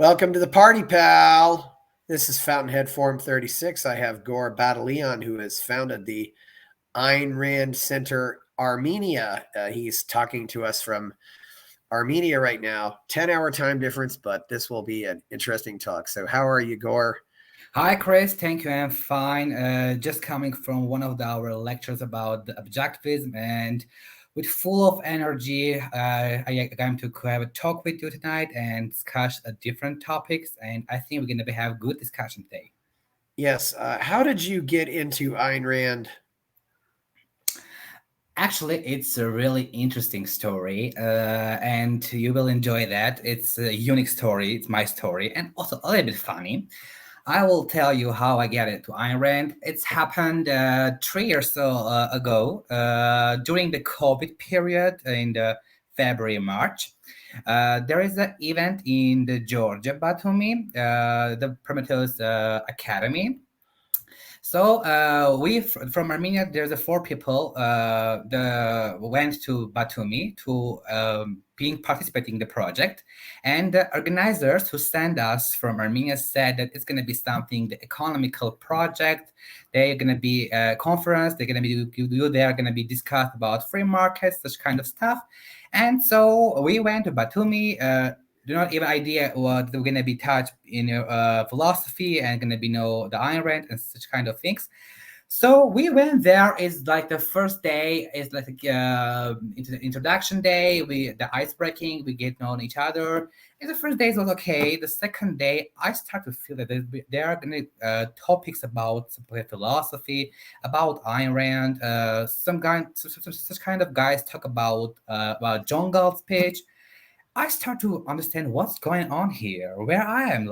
Welcome to the party, pal. This is Fountainhead Forum 36. I have Gor Badalyan, who has founded the Ayn Rand Center Armenia. He's talking to us from Armenia right now. 10-hour time difference, but this will be an interesting talk. So how are you, Gor? Hi, Chris. Thank you. I'm fine. Just coming from one of our lectures about the objectivism and with full of energy. I am going to have a talk with you tonight and discuss different topics. And I think we're going to have good discussion today. Yes. How did you get into Ayn Rand? Actually, it's a really interesting story, and you will enjoy that. It's a unique story. It's my story, and also a little bit funny. I will tell you how I get into Ayn Rand. It's happened 3 years ago during the COVID period in the February, March. There is an event in the Georgia, Batumi, the Prometheus Academy. So from Armenia, there's a four people went to Batumi to being participating in the project, and the organizers who sent us from Armenia said that it's going to be something the economical project. They're going to be a conference. They're going to be they're going to be discussed about free markets, such kind of stuff. And so we went to Batumi. Do not even idea what we're gonna be touched in philosophy and gonna be know the Ayn Rand and such kind of things. So we went there. Is like the first day is like into the introduction day. The ice breaking. We get known each other. And the first day was okay. The second day, I start to feel that there are gonna topics about philosophy, about Ayn Rand. Such kind of guys talk about John Galt's speech. I start to understand what's going on here, where I am.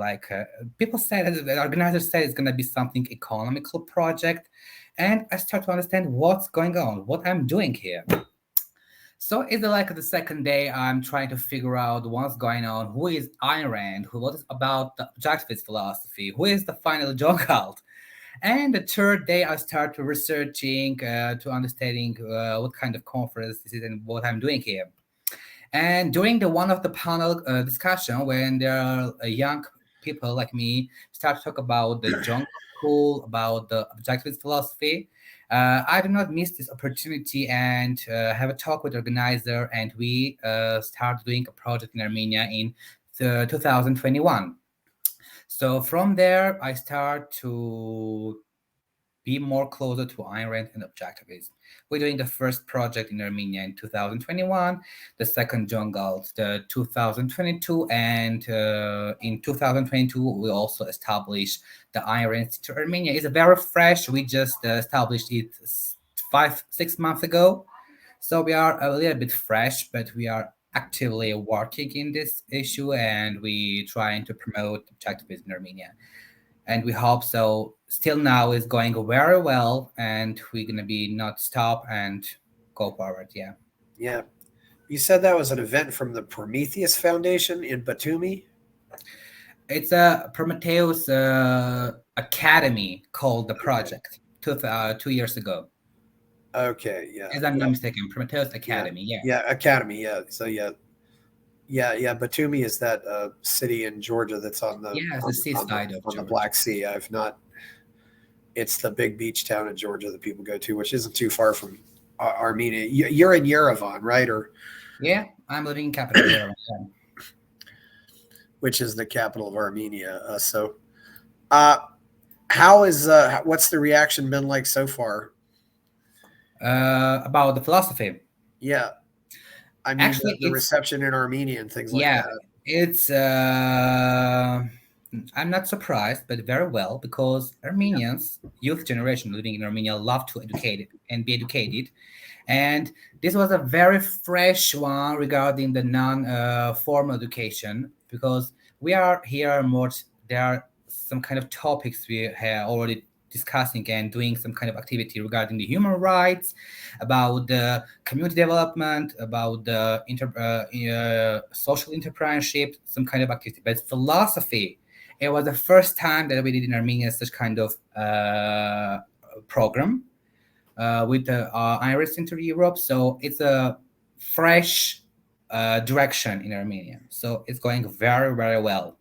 People say that the organizers say it's going to be something economical project, and I start to understand what's going on, what I'm doing here. So it's like the second day, I'm trying to figure out what's going on. Who is Ayn Rand? What is about the objectivist philosophy? Who is the final John Galt? And the third day, I start to researching to understanding what kind of conference this is and what I'm doing here. And during the one of the panel discussion, when there are young people like me start to talk about the jungle school, about the objectivist philosophy, I do not miss this opportunity and have a talk with the organizer, and we start doing a project in Armenia in 2021. So from there, I start to be more closer to Ayn Rand and objectivism. We're doing the first project in Armenia in 2021, the second John Galt, the 2022, and in 2022 we also established the Ayn Rand Center Armenia. It's very fresh. We just established it 5-6 months ago, so we are a little bit fresh, but we are actively working in this issue, and we trying to promote objectivism in Armenia, and we hope so. Still now is going very well, and we're gonna be not stop and go forward. Yeah. Yeah. You said that was an event from the Prometheus Foundation in Batumi? It's a Prometheus Academy called the project 2 years ago. Okay, yeah. As I'm not mistaken, Prometheus Academy. Yeah. Yeah, Academy, yeah. So yeah. Batumi is that city in Georgia that's on the seaside of on the Black Sea. It's the big beach town in Georgia that people go to, which isn't too far from Armenia. You're in Yerevan, right? Or yeah, I'm living in capital Yerevan, which is the capital of Armenia. What's the reaction been like so far? About the philosophy. Yeah. I mean, actually, the reception in Armenia and things like that. Yeah, it's I'm not surprised, but very well, because Armenians, youth generation living in Armenia, love to educate and be educated. And this was a very fresh one regarding the non-formal education, because we are here more, there are some kind of topics we have already discussing and doing some kind of activity regarding the human rights, about the community development, about the social entrepreneurship, some kind of activity. But philosophy, it was the first time that we did in Armenia such kind of program with the Ayn Rand Center Europe. So it's a fresh direction in Armenia. So it's going very, very well.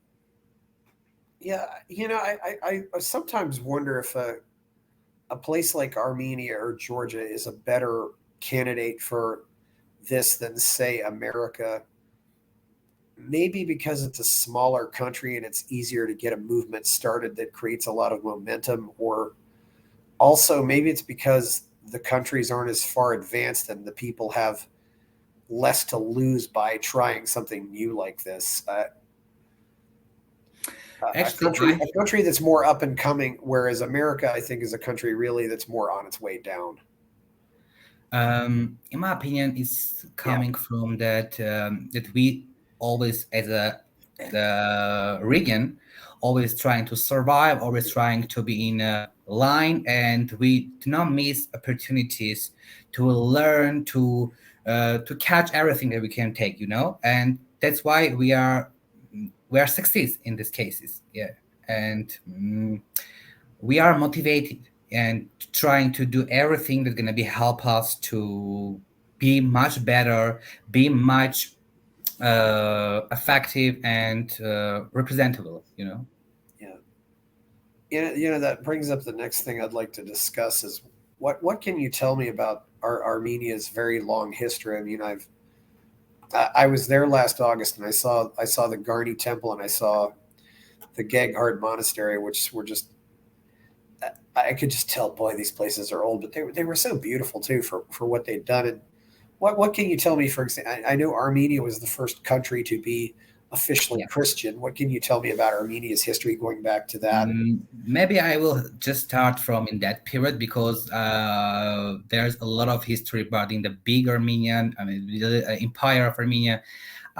Yeah, I sometimes wonder if a place like Armenia or Georgia is a better candidate for this than, say, America. Maybe because it's a smaller country and it's easier to get a movement started that creates a lot of momentum, or also maybe it's because the countries aren't as far advanced and the people have less to lose by trying something new like this. A Actually, country a country that's more up and coming, whereas America, I think, is a country really that's more on its way down. in my opinion, it's Yeah, coming from that we always, as a region, always trying to survive, always trying to be in a line, and we do not miss opportunities to learn, to catch everything that we can take, and that's why we are success in these cases. Yeah, and we are motivated and trying to do everything that's going to be help us to be much better, be much effective and representable. yeah. That brings up the next thing I'd like to discuss is what can you tell me about Armenia's very long history? I mean, I was there last August and I saw the Garni Temple and I saw the Gaghard Monastery, which were just I could just tell, boy, these places are old, but they were so beautiful too for what they'd done. And what can you tell me? For example, I know Armenia was the first country to be officially Yeah. Christian. What can you tell me about Armenia's history going back to that? Maybe I will just start from in that period because there's a lot of history regarding the big Armenian, I mean, the empire of Armenia.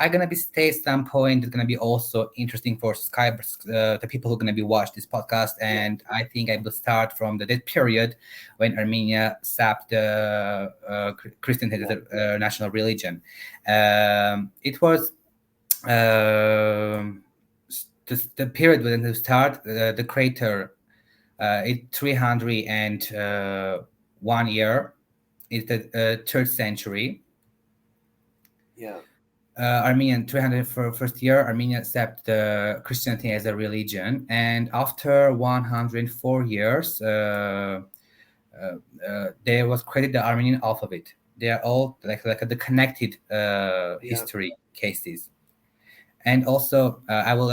I'm gonna be stay some point. It's gonna be also interesting for Skype, the people who are gonna be watch this podcast. Yeah, And I think I will start from that period when Armenia stopped the Christianity as yeah, a national religion. It was the period when they start the crater. It 301 year. It's the third century. yeah, Armenian 301st year, Armenia accepted Christianity as a religion, and after 104 years, there was created the Armenian alphabet. They are all like the connected yeah, history cases, and also I will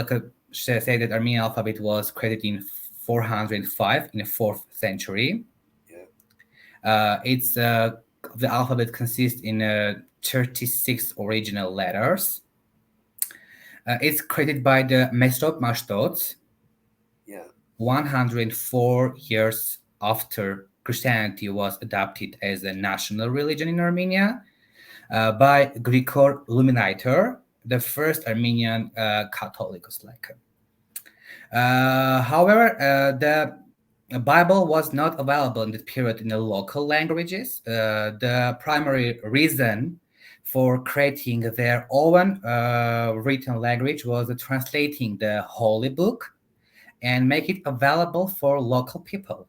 say that Armenian alphabet was created in 405 in the fourth century. yeah, It's the alphabet consists in 36 original letters. It's created by the Mesrop Mashtots yeah, 104 years after Christianity was adopted as a national religion in Armenia by Grigor Luminator, the first Armenian Catholicos. However, the Bible was not available in that period in the local languages. The primary reason for creating their own written language was translating the Holy Book and make it available for local people.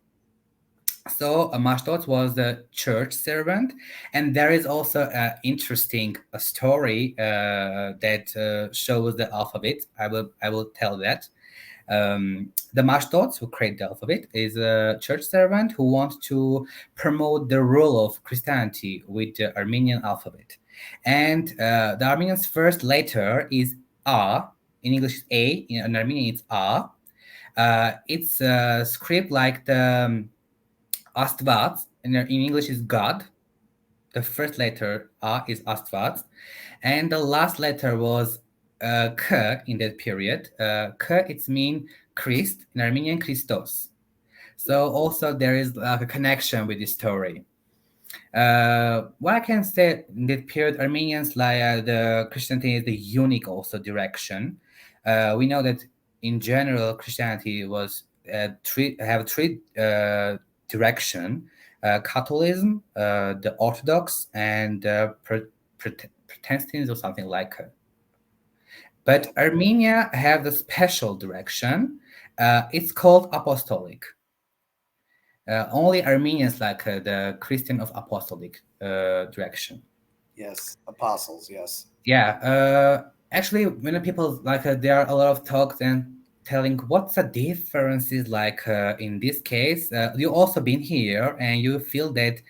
So Mashtot was the church servant, and there is also an interesting story that shows the alphabet. I will tell that. The Mashtots, who create the alphabet, is a church servant who wants to promote the rule of Christianity with the Armenian alphabet. And the Armenian's first letter is A. In English, it's A. In Armenian, it's A. It's a script like the Astvat. In English, is God. The first letter A is Astvat, and the last letter was K in that period. K, it's mean Christ in Armenian, Christos. So also there is like a connection with this story. What I can say in that period, Armenians like the Christianity is the unique also direction. We know that in general Christianity was three direction: Catholicism, the Orthodox, and Protestants or something like it. yeah, But Armenia have the special direction. It's called Apostolic. Only Armenians like the Christian of Apostolic direction. yes. Apostles, yes. Yeah. Actually, when people like there are a lot of talks and telling what's the differences like in this case. You also been here and you feel that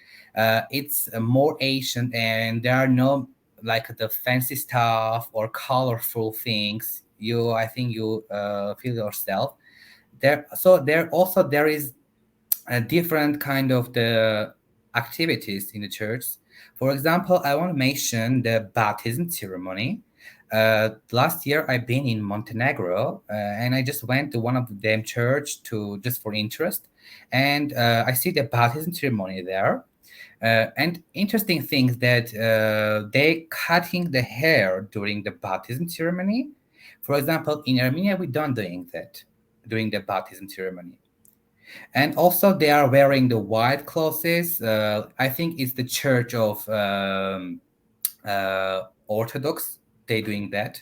it's more Asian and there are no like the fancy stuff or colorful things. I think you feel yourself there. So there is a different kind of the activities in the church. For example, I want to mention the baptism ceremony. Last year, I've been in Montenegro, and I just went to one of them church to just for interest, and I see the baptism ceremony there. And interesting things that they cutting the hair during the baptism ceremony. For example, in Armenia, we don't doing that during the baptism ceremony, and also they are wearing the white clothes. I think it's the Church of Orthodox. They doing that.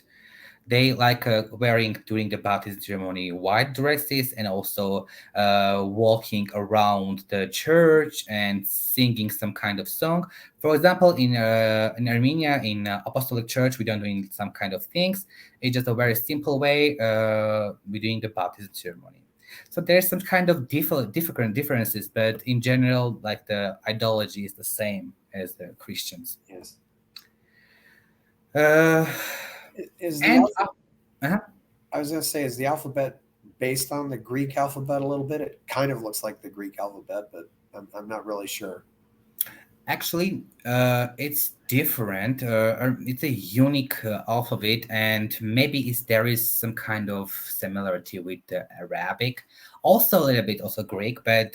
They like wearing during the baptism ceremony white dresses and also walking around the church and singing some kind of song. For example, in Armenia, in Apostolic Church, we don't doing some kind of things. It's just a very simple way we're doing the baptism ceremony. So there's some kind of different differences, but in general, like the ideology is the same as the Christians. Yes. Uh, Is the and I was going to say, is the alphabet based on the Greek alphabet a little bit? It kind of looks like the Greek alphabet, but I'm not really sure. Actually, it's different. It's a unique alphabet, and maybe there is some kind of similarity with the Arabic, also a little bit also Greek, but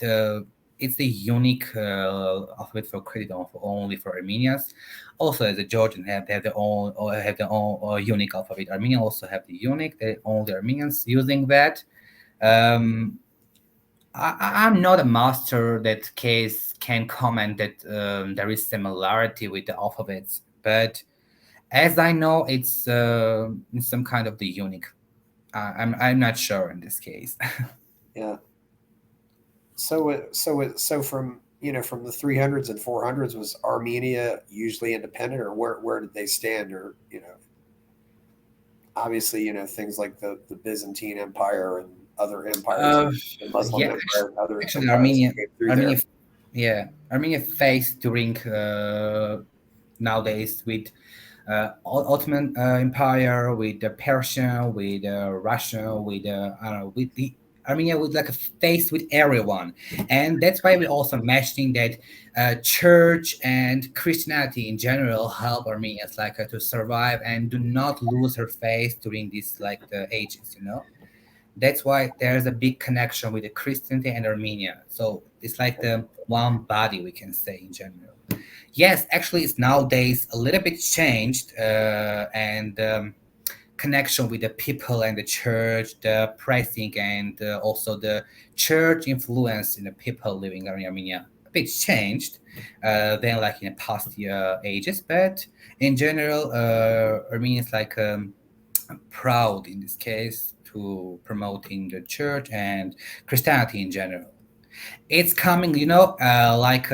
it's a unique alphabet for credit only for Armenians. Also, the Georgian have their own or have their own unique alphabet. Armenia also have the unique. They only Armenians using that. Um, I'm not a master that case can comment that there is similarity with the alphabets, but as I know, it's some kind of the unique. I'm not sure in this case. Yeah. So from from the 300s and 400s, was Armenia usually independent, or where did they stand, or obviously things like the Byzantine Empire and other empires, uh, the Muslim yeah, Empire, and other actually, empires that came through Armenia, there. yeah, Armenia faced during nowadays with Ottoman Empire, with the Persian, with Russia, with I don't know, with the Armenia would like a face with everyone, and that's why we also mentioning that church and Christianity in general help Armenians like to survive and do not lose her faith during these like the ages. That's why there's a big connection with the Christianity and Armenia. So it's like the one body we can say in general. Yes, actually, it's nowadays a little bit changed, and connection with the people and the church, the pricing, and also the church influence in the people living in Armenia a bit changed than like in the past ages. But in general, Armenia is like proud in this case to promoting the church and Christianity in general. It's coming, like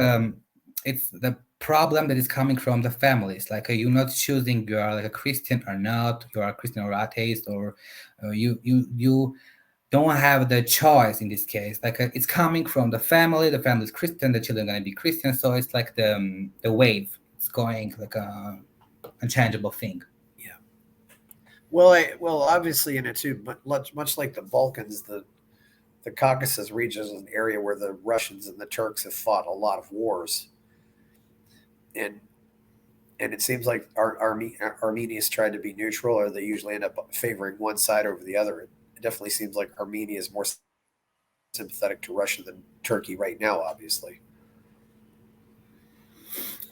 it's the problem that is coming from the families. Like you're not choosing you are like a Christian or not, you are a Christian or atheist, or you don't have the choice in this case. Like it's coming from the family. The family is Christian, the children are gonna be Christian. So it's like the wave. It's going like a unchangeable thing. Yeah. Well, obviously, too, but much like the Balkans, the Caucasus region is an area where the Russians and the Turks have fought a lot of wars, and it seems like Armenia's tried to be neutral, or they usually end up favoring one side over the other. It definitely seems like Armenia is more sympathetic to Russia than Turkey right now, obviously.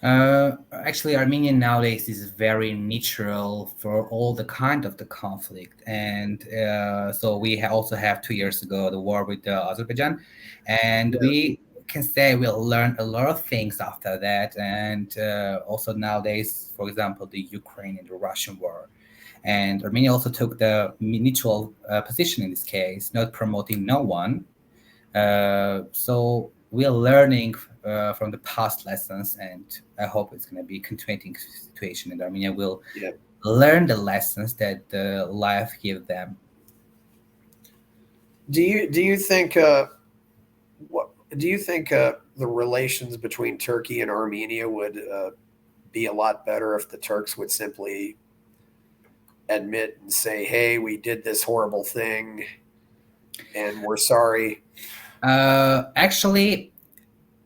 Actually, Armenian nowadays is very neutral for all the kind of the conflict, and so we also have 2 years ago the war with Azerbaijan, and Yeah. we can say we learned a lot of things after that, and also nowadays, for example, the Ukraine and the Russian war, and Armenia also took the neutral position in this case, not promoting no one, so we are learning from the past lessons, and I hope it's going to be continuing situation, and Armenia will Yeah. learn the lessons that life give them. Do you think what do you think the relations between Turkey and Armenia would be a lot better if the Turks would simply admit and say, "Hey, we did this horrible thing, and we're sorry." Actually,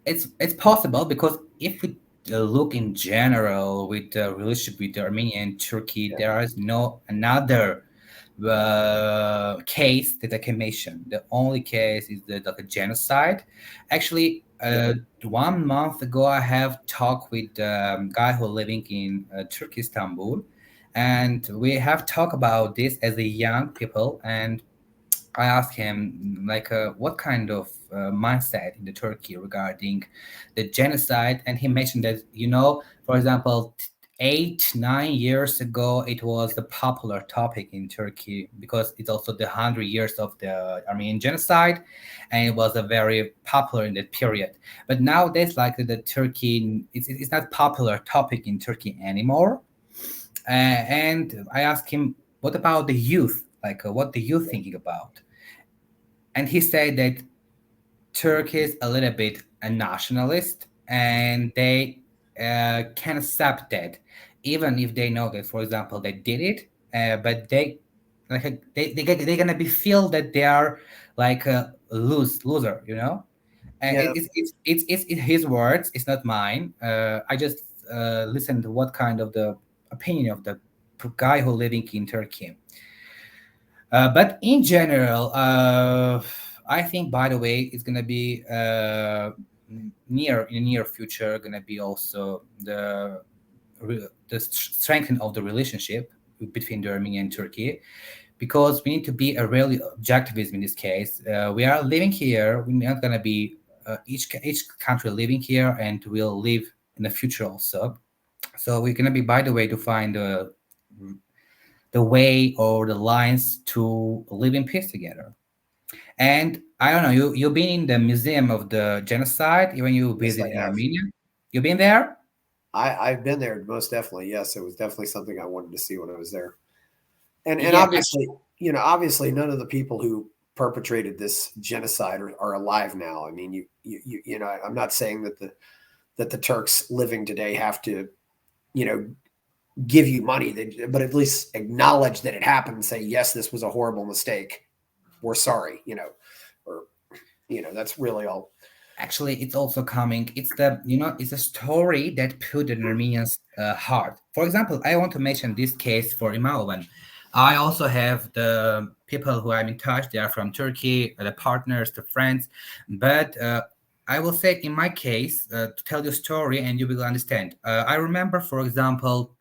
it's possible because if we look in general with the relationship with Armenia and Turkey, Yeah, there is no another case that I can mention. The only case is the genocide. Actually, yeah, 1 month ago, I have talked with a guy who living in Turkey, Istanbul, and we have talked about this as a young people. And I asked him like what kind of mindset in the Turkey regarding the genocide, and he mentioned that for example, 8 9 years ago, it was the popular topic in Turkey because it's also the 100 years of the Armenian genocide, and it was a very popular in that period. But nowadays, like the Turkey, it's not popular topic in Turkey anymore. And I asked him, what about the youth? Like, what the youth thinking about? And he said that Turkey is a little bit a nationalist, and they can accept that, even if they know that, for example, they did it, but they like they're gonna be feel that they are like a loser, And yeah, it's his words, it's not mine. I just listened to what kind of the opinion of the guy who living in Turkey. But in general, I think, by the way, it's gonna be in the near future gonna be also the strengthening of the relationship between the Armenia and Turkey, because we need to be a really objectivism in this case. We are living here. We're not gonna be each country living here, and we'll live in the future also. So we're gonna be, by the way, to find the way or the lines to live in peace together. And I don't know, you've been in the Museum of the Genocide when you yes, visit I in have. Armenia. You've been there? I've been there most definitely. Yes, it was definitely something I wanted to see when I was there. And Yeah, obviously, obviously none of the people who perpetrated this genocide are alive now. I mean, I'm not saying that the Turks living today have to, you know, give you money, but at least acknowledge that it happened and say, yes, this was a horrible mistake. We're sorry, or that's really all. actually, it's also coming. It's a story that put in Armenians' heart. For example, I want to mention this case for Imaovan. I also have the people who I'm in touch. They are from Turkey, the partners, the friends. But I will say, in my case, to tell you a story, and you will understand. I remember, for example,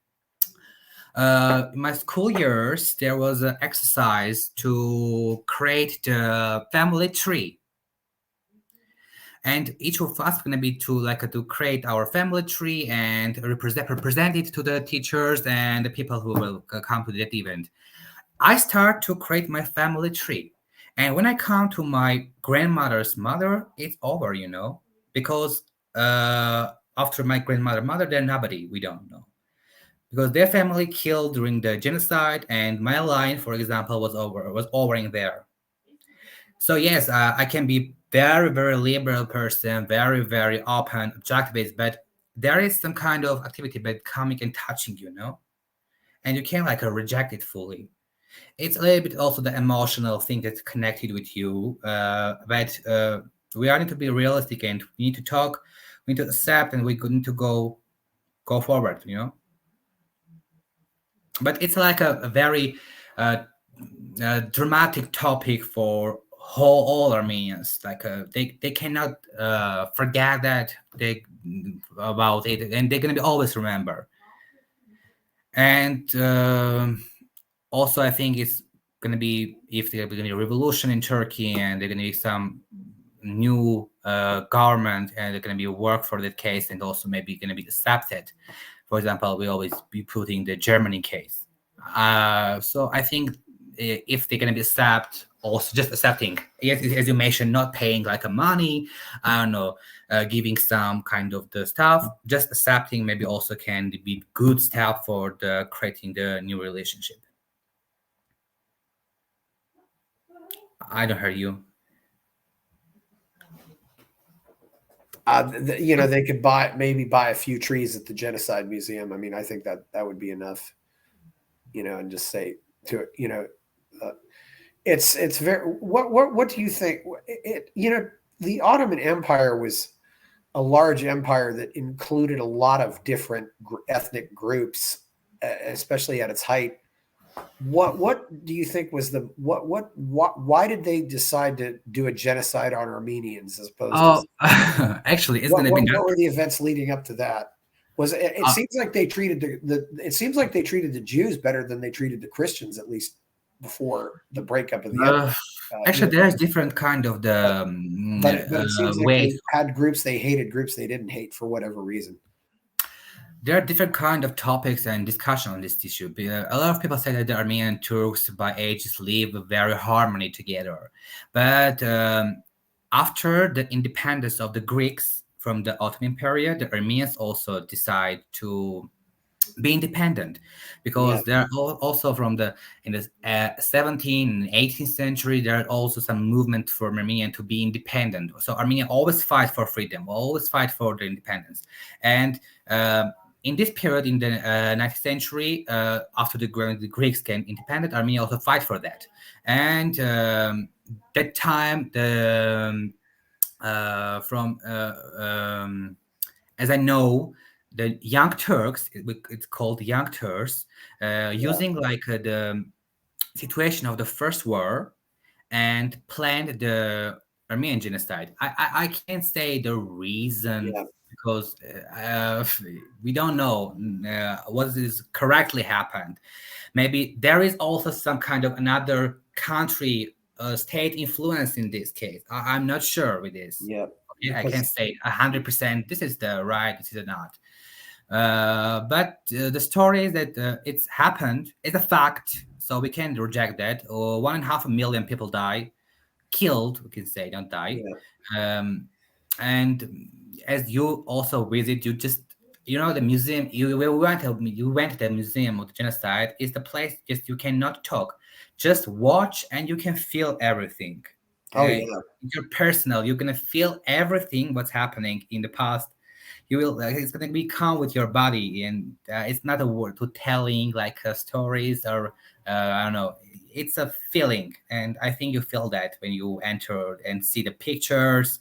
in my school years, there was an exercise to create the family tree, and each of us going to be to create our family tree and represent it to the teachers and the people who will come to that event. I start to create my family tree, and when I come to my grandmother's mother, it's over, because after my grandmother mother, there's nobody we don't know, because their family killed during the genocide, and my line, for example, was over in there. So yes, I can be very very liberal person, very very open objectivist, but there is some kind of activity that coming and touching, and you can't like reject it fully. It's a little bit also the emotional thing that's connected with you, but we are need to be realistic, and we need to talk, we need to accept, and we need to go forward, but it's like a very uh, dramatic topic for all Armenians. Like they cannot forget that they about it, and they're gonna be always remember. And also, I think it's gonna be, if there's gonna be a revolution in Turkey, and there's gonna be some new government, and they're gonna be work for that case, and also maybe gonna be accepted. For example, we always be putting the Germany case. So I think if they're gonna be accept, also just accepting, yes, as you mentioned, not paying like a money, I don't know, giving some kind of the stuff, just accepting maybe also can be good step for the creating the new relationship. I don't hear you. They could maybe buy a few trees at the Genocide Museum. I mean, I think that would be enough, and just say to it, uh, it's very. What do you think? The Ottoman Empire was a large empire that included a lot of different ethnic groups, especially at its height. What do you think was why did they decide to do a genocide on Armenians as opposed to Oh, actually, it's what gonna be what were the events leading up to that? Was it uh, seems like they treated it seems like they treated the Jews better than they treated the Christians, at least before the breakup of the empire. uh, actually there's different kind of but the it seems like ways. they had groups they hated, groups they didn't hate for whatever reason. There are different kind of topics and discussion on this issue. A lot of people say that the Armenian and Turks by ages live very harmony together, but after the independence of the Greeks from the Ottoman period, the Armenians also decide to be independent, because they're also from the in the 17th and 18th century. There are also some movement for Armenia to be independent. So Armenia always fight for freedom, always fight for the independence. And in this period, in the 19th century, after the Greeks came independent, Armenia also fight for that. And that time, the from as I know, the Young Turks, it's called Young Turks, using like the situation of the first war and planned the Armenian genocide. I can't say the reason, because we don't know what is correctly happened. Maybe there is also some kind of another country state influence in this case. I'm not sure with this. Yeah. I can't say 100% this is the right, this is not. But the story is that it's happened. It's a fact, so we can't reject that. 1.5 million people die, killed. We can say, don't die. And as you also visit, the museum. You went to the museum of the genocide. Is the place just you cannot talk, just watch and you can feel everything. You're personal. You're gonna feel everything what's happening in the past. You will. It's gonna become with your body, and it's not a word to telling like stories or I don't know. It's a feeling, and I think you feel that when you enter and see the pictures.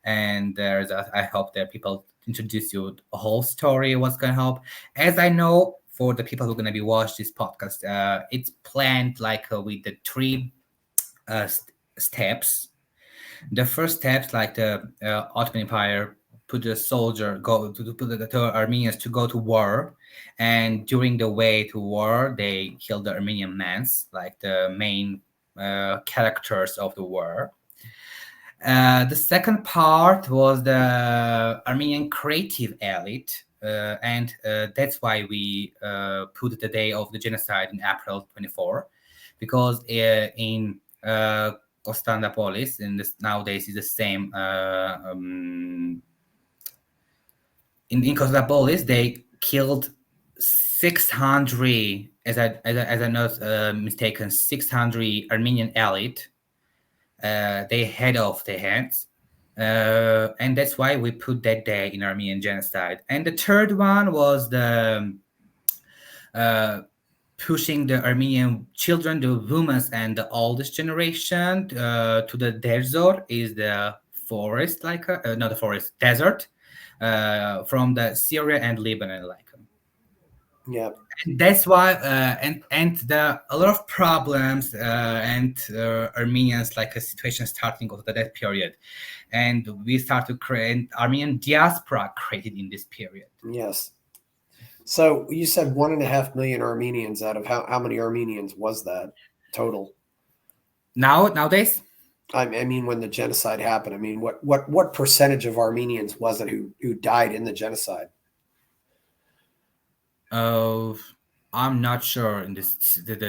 And I hope that people introduce you a whole story. What's gonna help? As I know, for the people who are gonna be watch this podcast, it's planned like with the three steps. The first steps, like the Ottoman Empire, put the soldier go to put the Armenians to go to war, and during the way to war, they killed the Armenian men, like the main characters of the war. The second part was the Armenian creative elite, and that's why we put the day of the genocide in April 24, because in Constantinopolis, and this nowadays is the same. In Constantinopolis, they killed 600, as I not mistaken, 600 Armenian elite. They head off their hands. And that's why we put that day in Armenian genocide. And the third one was the pushing the Armenian children, the women, and the oldest generation to the desert, is the forest, like not the forest, desert, from the Syria and Lebanon, like. Yeah. And that's why, and the a lot of problems and Armenians, like a situation starting over that period, and we start to create Armenian diaspora created in this period. Yes. So you said 1.5 million Armenians. Out of how many Armenians was that total? Nowadays? I mean, when the genocide happened, I mean, what percentage of Armenians was it who died in the genocide? I'm not sure in the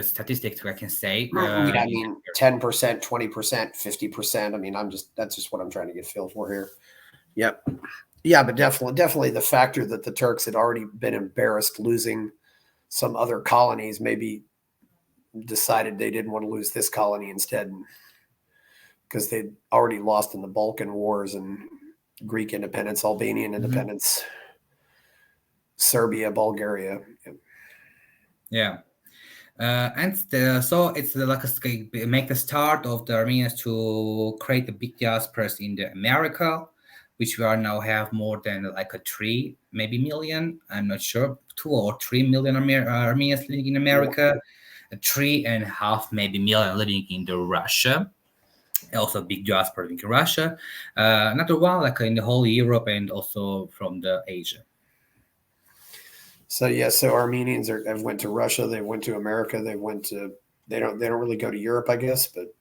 statistics I can say. I mean, 10%, 20%, 50%. I mean, that's just what I'm trying to get feel for here. Yep. Yeah, but definitely the factor that the Turks had already been embarrassed losing some other colonies, maybe decided they didn't want to lose this colony instead. because they'd already lost in the Balkan Wars and Greek independence, Albanian independence, Serbia, Bulgaria. Yeah. So it's like make the start of the Armenians to create the big diasporas in the America, which we are now have more than like a 3 maybe million. I'm not sure, 2 or 3 million Armenians living in America, 3.5 maybe million living in the Russia. Also big diaspora in Russia. Another one like in the whole Europe and also from the Asia. So so Armenians have went to Russia, they went to America, they don't really go to Europe, I guess, but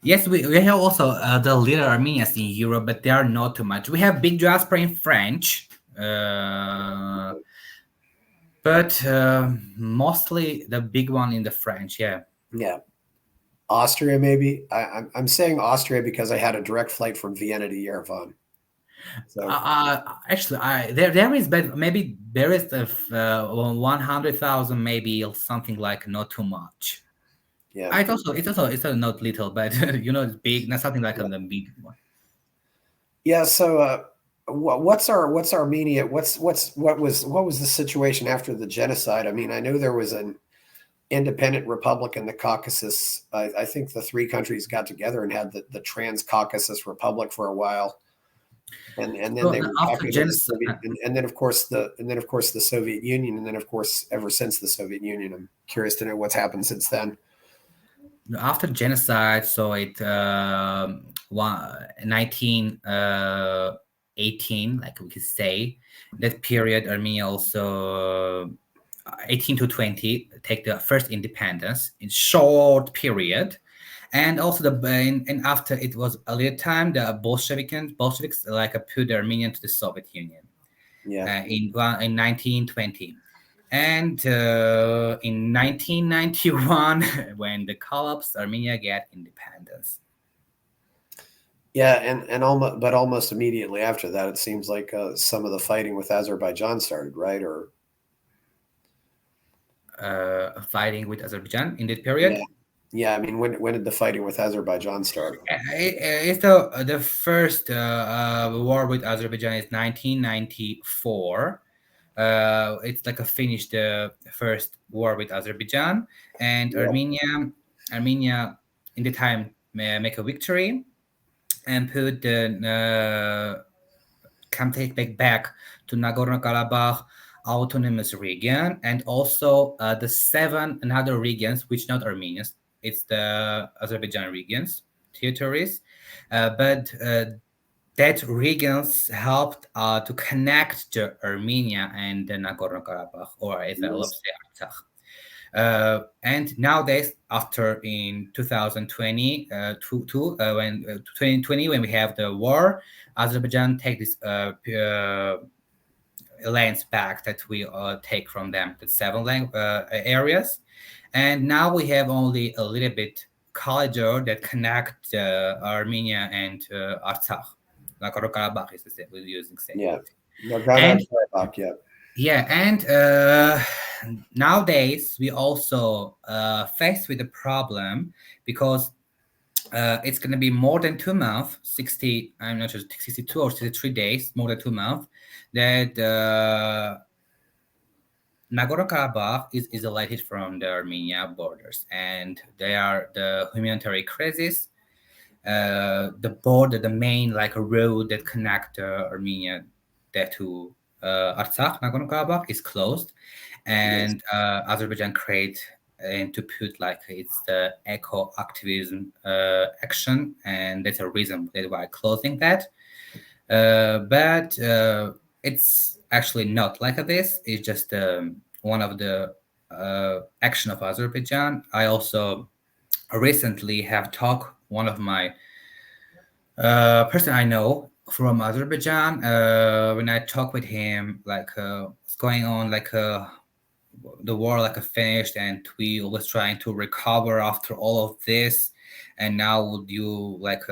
yes, we have also the little Armenians in Europe, but they are not too much. We have big diaspora in French, but mostly the big one in the French. Yeah. Austria, maybe. I'm saying Austria because I had a direct flight from Vienna to Yerevan. So Actually, there is, but maybe there is 100,000, maybe something like not too much. yeah, It's not little, but it's big, not something like a big one. Yeah. So what's Armenia? What was the situation after the genocide? I mean, I know there was an independent republic in the Caucasus. I think the three countries got together and had the Trans-Caucasus Republic for a while. And then they were talking to the Soviet, and then of course the Soviet Union, and then of course ever since the Soviet Union. I'm curious to know what's happened since then. After genocide, so it 1918, like we could say, that period Armenia also 18 to 20 take the first independence in short period. And also and after it was a little time, the Bolsheviks like put the Armenian to the Soviet Union. In 1920, and in 1991, when the collapse, Armenia get independence. Yeah, and almost immediately after that, it seems like some of the fighting with Azerbaijan started, right? Or fighting with Azerbaijan in that period. Yeah, I mean, when did the fighting with Azerbaijan start? It's the first war with Azerbaijan is 1994. It's like a finished first war with Azerbaijan, and Armenia in the time make a victory and put the can take back to Nagorno-Karabakh autonomous region, and also the 7 another regions which not Armenians. It's the Azerbaijan regions, territories, but that regions helped to connect the Armenia and the Nagorno-Karabakh, or as I love to say, Artsakh. And nowadays, after in 2020, when 2020, when we have the war, Azerbaijan take this lands back that we take from them, the 7 areas. And now we have only a little bit corridor that connect Armenia and Artsakh. Nagorno-Karabakh is the same, we're using same. Yeah, Nagorno-Karabakh, yeah. Yeah, and nowadays we also faced with the problem because it's going to be more than 2 months, 60, I'm not sure, 62 or 63 days, more than 2 months, that Nagorno-Karabakh is isolated from the Armenia borders, and they are the humanitarian crisis. The border, the main like a road that connect Armenia there to Artsakh, Nagorno-Karabakh is closed, and Azerbaijan create and to put like it's the eco activism action, and that's a reason why closing that. But it's actually not like this. It's just one of the action of Azerbaijan. I also recently have talked one of my person I know from Azerbaijan. When I talk with him, like what's going on, like the war like finished, and we was trying to recover after all of this, and now would you like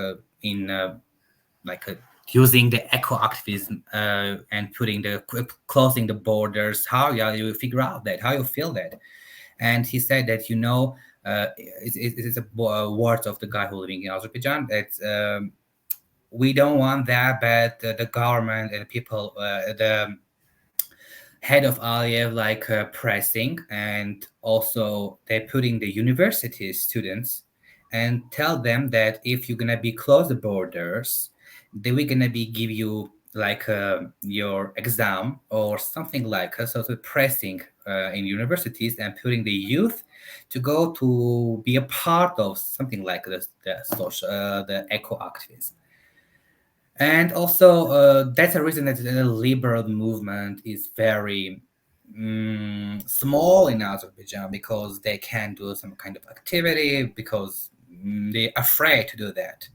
using the eco activism and putting the closing the borders? How you figure out that? How you feel that? And he said that, it's a words of the guy who living in Azerbaijan, that we don't want that, but the government and people, the head of Aliyev, like pressing, and also they're putting the university students and tell them that if you're gonna be close the borders, then we're gonna be give you like your exam or something like so the pressing in universities and putting the youth to go to be a part of something like the social the eco activism. And also, that's a reason that the liberal movement is very small in Azerbaijan, because they can't do some kind of activity because they're afraid to do that.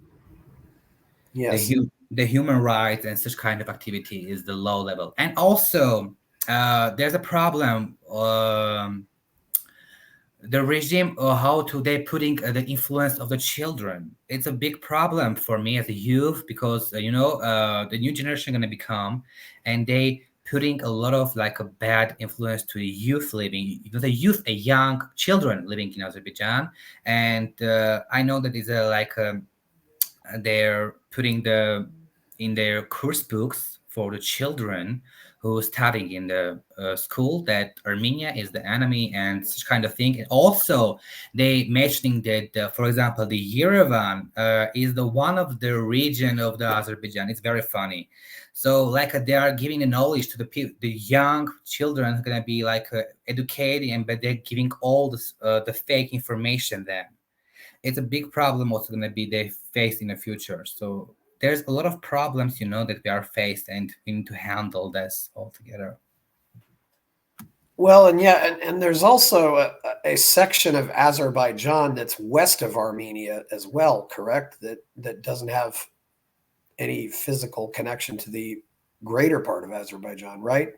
Yes. The human rights and such kind of activity is the low level. And also, there's a problem. The regime, or how to they putting the influence of the children, it's a big problem for me as a youth, because the new generation going to become, and they putting a lot of like a bad influence to the youth living, the youth, a young children living in Azerbaijan. And I know that is a like they're putting in their course books for the children who are studying in the school that Armenia is the enemy and such kind of thing. And also, they mentioning that, for example, the Yerevan is the one of the region of the Azerbaijan. It's very funny. So, like they are giving the knowledge to the young children who are gonna be like educating, but they're giving all the fake information then. It's a big problem also going to be they face in the future. So there's a lot of problems, that we are faced, and we need to handle this all together. Well, and yeah, and there's also a section of Azerbaijan that's west of Armenia as well, correct? That doesn't have any physical connection to the greater part of Azerbaijan, right?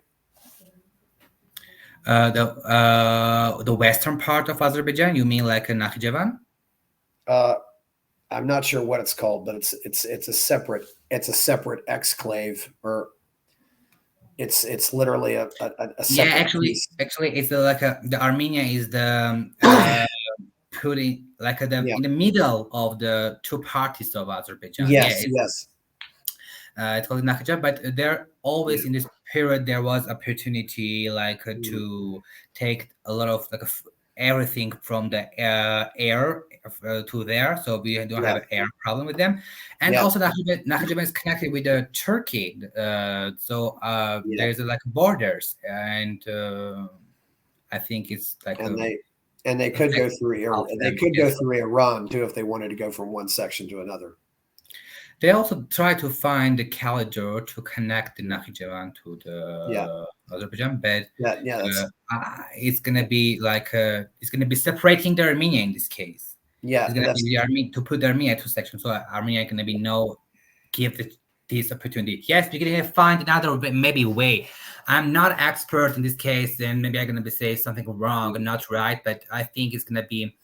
The western part of Azerbaijan, you mean like Nakhchivan? I'm not sure what it's called, but it's a separate exclave, or it's literally a separate Yeah, actually, piece. it's the Armenia is the putting like Yeah. in the middle of the two parties of Azerbaijan. Yeah, Yes. Yes. it's called Nakhchivan, but there always in this period there was opportunity like to take a lot of like everything from the air to there, so we don't have an air problem with them. And also Nakhchivan is connected with Turkey, so there's like borders, and I think it's like and they could go through Iran too if they wanted to go from one section to another. They also try to find the corridor to connect the Nakhchivan to the Azerbaijan, but it's gonna be like it's gonna be separating the Armenia in this case. Yeah, it's gonna be the Armenia to put the Armenia two sections, so Armenia gonna be give this opportunity. Yes, we're gonna find another maybe way. I'm not expert in this case, and maybe I'm gonna be say something wrong and not right, but I think it's gonna be.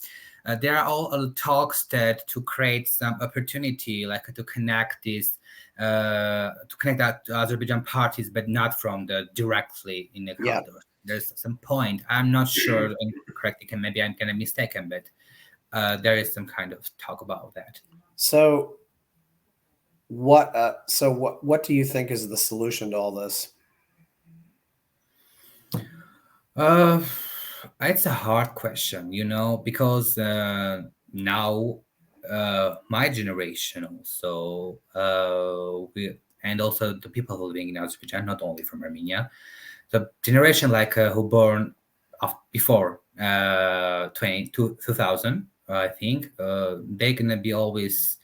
There are all talks that to create some opportunity, like to connect this, to connect that to Azerbaijan parties, but not from the directly in the corridor. There's some point. I'm not sure. And correct, maybe I'm gonna mistaken, but there is some kind of talk about that. So, what do you think is the solution to all this? It's a hard question, because now my generation also and also the people who are living in Azerbaijan, not only from Armenia, the generation like who born before 2000, I think they're gonna be always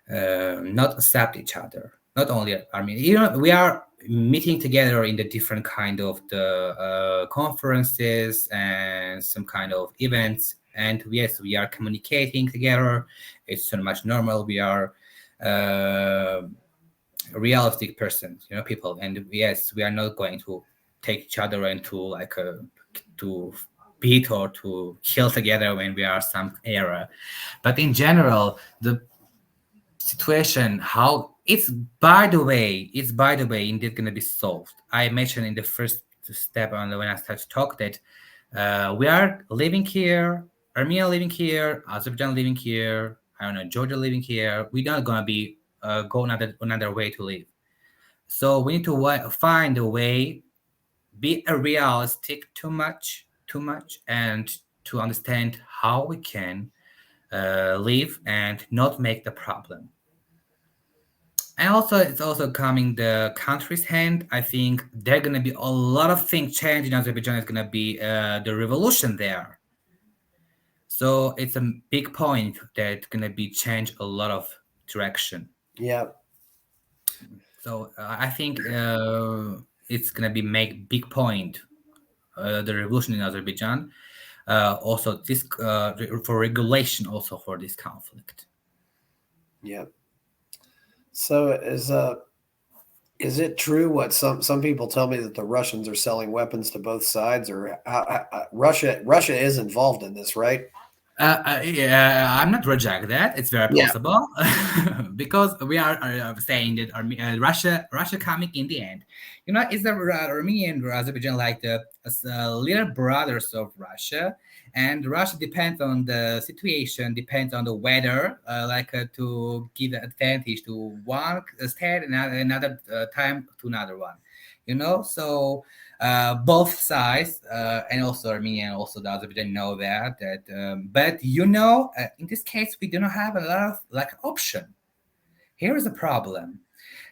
not accept each other. Not only Armenia, we are meeting together in the different kind of the conferences and some kind of events, and yes, we are communicating together. It's so much normal. We are realistic persons, people, and yes, we are not going to take each other into like to beat or to kill together when we are some era. But in general, the situation, how it's by the way indeed going to be solved. I mentioned in the first step on when I started to talk that We are living here, Armenia living here, Azerbaijan living here, I don't know, Georgia living here. We're not gonna be go another way to live. So we need to find a way, be a realistic too much, and to understand how we can live and not make the problem. And also, it's also coming the country's hand. I think there are gonna be a lot of things change in Azerbaijan. Is gonna be the revolution there. So it's a big point that's gonna be change a lot of direction. Yeah. So I think it's gonna be make big point the revolution in Azerbaijan. Also, this for regulation also for this conflict. Yeah. So is it true what some people tell me that the Russians are selling weapons to both sides, or Russia is involved in this, right? Yeah, I'm not reject that. It's very Yeah. possible because we are saying that Russia coming in the end. You know, is the Armenia and Azerbaijan like the little brothers of Russia, and Russia depends on the situation, depends on the weather, to give the advantage to one state and another time to another one. You know, so both sides and also Armenia and also the Azerbaijan know but in this case we do not have a lot of like option. Here is a problem.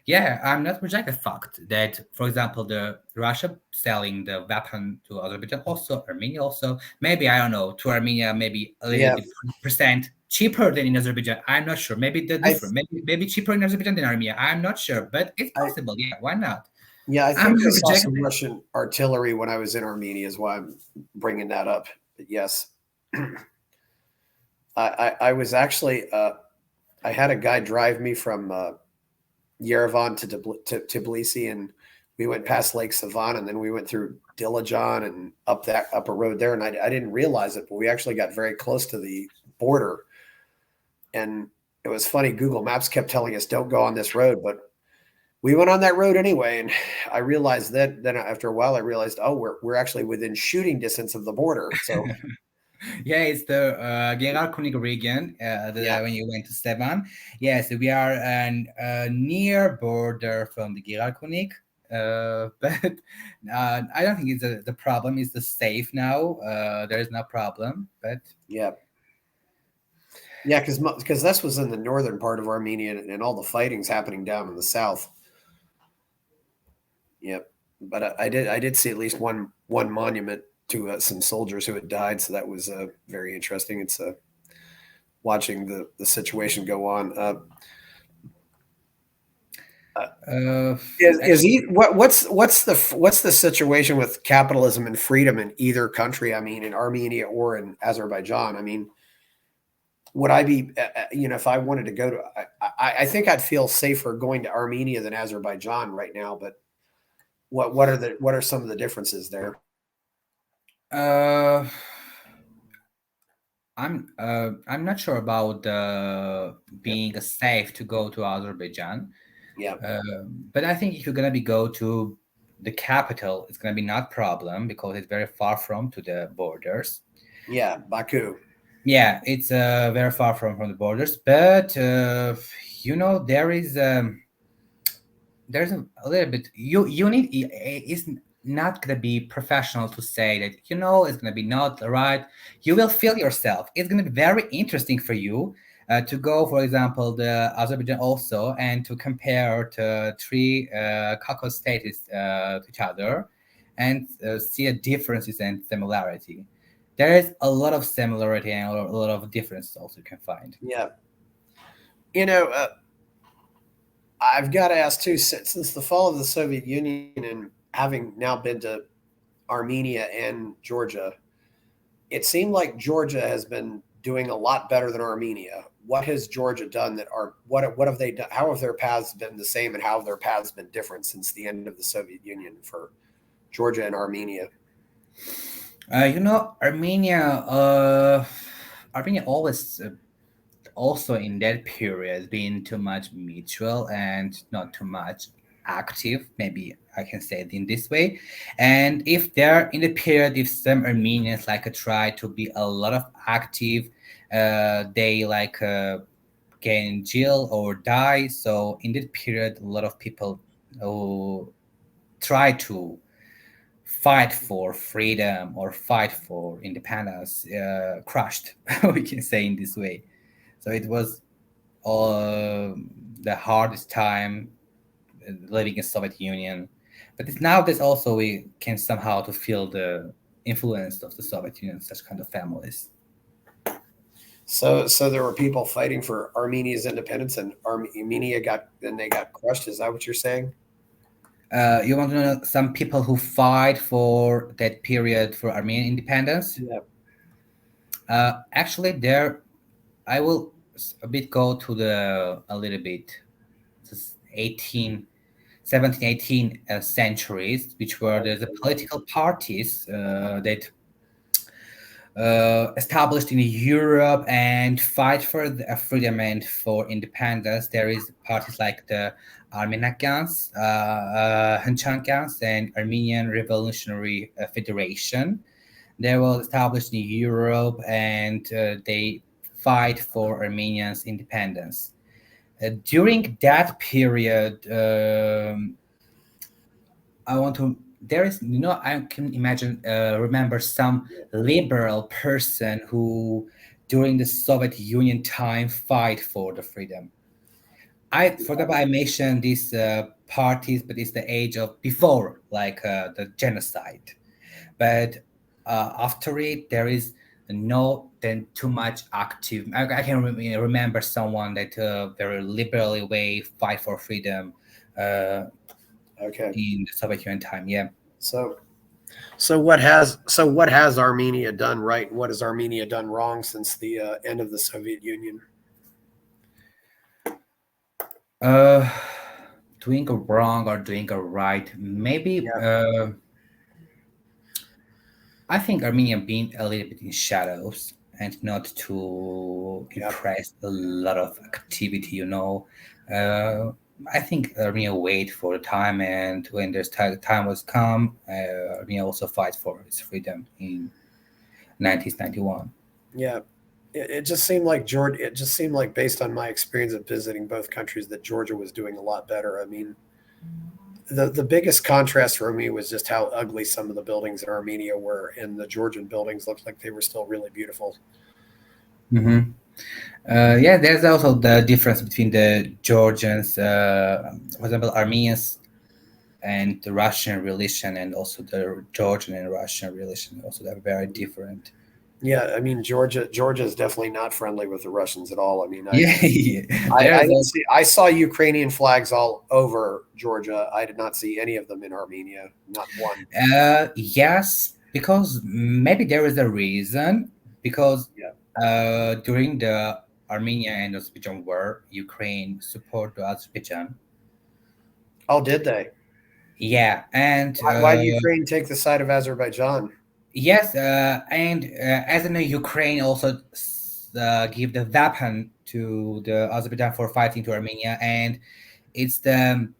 Yeah, I'm not rejecting the fact that, for example, the Russia selling the weapon to Azerbaijan, also Armenia, also maybe I don't know to Armenia maybe a little Yeah. bit percent cheaper than in Azerbaijan. I'm not sure. Maybe the I different. Maybe cheaper in Azerbaijan than Armenia. I'm not sure, but it's I possible. Yeah, why not? yeah, I I'm think I not saw rejecting some it. Russian artillery when I was in Armenia, is why I'm bringing that up. But yes, I was actually I had a guy drive me from Yerevan to Tbilisi, and we went past Lake Savan, and then we went through Dilijan and up a road there, and I didn't realize it, but we actually got very close to the border, and it was funny. Google Maps kept telling us don't go on this road, but we went on that road anyway, and I realized that then after a while I realized, oh, we're actually within shooting distance of the border. So Yeah, it's the Gerar region. yeah, When you went to Sevan, yes, we are near border from the Gerar but I don't think it's the problem. Is the safe now. There is no problem, but yeah, yeah, because this was in the northern part of Armenia, and all the fighting's happening down in the south. Yep, but I did see at least one monument to some soldiers who had died, so that was very interesting. It's watching the situation go on. Is actually, what's the situation with capitalism and freedom in either country? I mean, in Armenia or in Azerbaijan. I mean, would I be if I wanted to go to? I think I'd feel safer going to Armenia than Azerbaijan right now. But what are some of the differences there? uh, I'm not sure about Yep. being safe to go to Azerbaijan. Yeah. But I think if you're gonna be go to the capital, it's gonna be not problem because it's very far from to the borders. Yeah. Baku. Yeah, it's very far from the borders. But there's a little bit you need it's not gonna be professional to say that it's gonna be not right. You will feel yourself. It's gonna be very interesting for you to go, for example, the Azerbaijan also, and to compare the three Caucasus states to each other, and see the differences and similarity. There is a lot of similarity and a lot of differences also you can find. Yeah. You know, I've got to ask too, since the fall of the Soviet Union and having now been to Armenia and Georgia, it seemed like Georgia has been doing a lot better than Armenia. What has Georgia done that are what have they done? How have their paths been the same, and how have their paths been different since the end of the Soviet Union for Georgia and Armenia? Armenia always also in that period been too much mutual and not too much active, maybe I can say it in this way. And if they're in the period, if some Armenians like try to be a lot of active, they get in jail or die. So in that period, a lot of people who try to fight for freedom or fight for independence crushed. We can say in this way. So it was the hardest time living in Soviet Union. But it's nowadays also we can somehow to feel the influence of the Soviet Union, such kind of families. So there were people fighting for Armenia's independence, and they got crushed. Is that what you're saying? You want to know some people who fight for that period for Armenian independence? Yeah. Actually, there I will a bit go to the a little bit this 18, 17, 18 centuries, which were the political parties that established in Europe and fight for the freedom and for independence. There is parties like the Armenagans, Hanchanggans, and Armenian Revolutionary Federation. They were established in Europe and they fight for Armenians' independence. During that period, I want to. There is, I can imagine, remember some liberal person who, during the Soviet Union time, fight for the freedom. For example, I mentioned these parties, but it's the age of before, the genocide. But after it, there is no then too much active. I can remember someone that very liberally way fight for freedom. Okay. In the Soviet Union time, yeah. So what has Armenia done right? What has Armenia done wrong since the end of the Soviet Union? Doing a wrong or doing a right, maybe. I think Armenia being a little bit in shadows and not to impress a lot of activity. I think Armenia wait for the time, and when there's time was come, Armenia also fight for its freedom in 1991. Yeah, it just seemed like Georgia. It just seemed like, based on my experience of visiting both countries, that Georgia was doing a lot better. I mean, the biggest contrast for me was just how ugly some of the buildings in Armenia were, and the Georgian buildings looked like they were still really beautiful. Mm-hmm. Yeah, there's also the difference between the Georgians, for example, Armenians and the Russian relation, and also the Georgian and Russian relation. Also, they're very different. Yeah, I mean, Georgia is definitely not friendly with the Russians at all. I mean, I saw Ukrainian flags all over Georgia. I did not see any of them in Armenia, not one. Yes, because maybe there is a reason. Because during the Armenia and Azerbaijan war, Ukraine supported Azerbaijan. Oh, did they? Yeah, and why did Ukraine take the side of Azerbaijan? Yes, and as in Ukraine also give the weapon to the Azerbaijan for fighting to Armenia, and it's the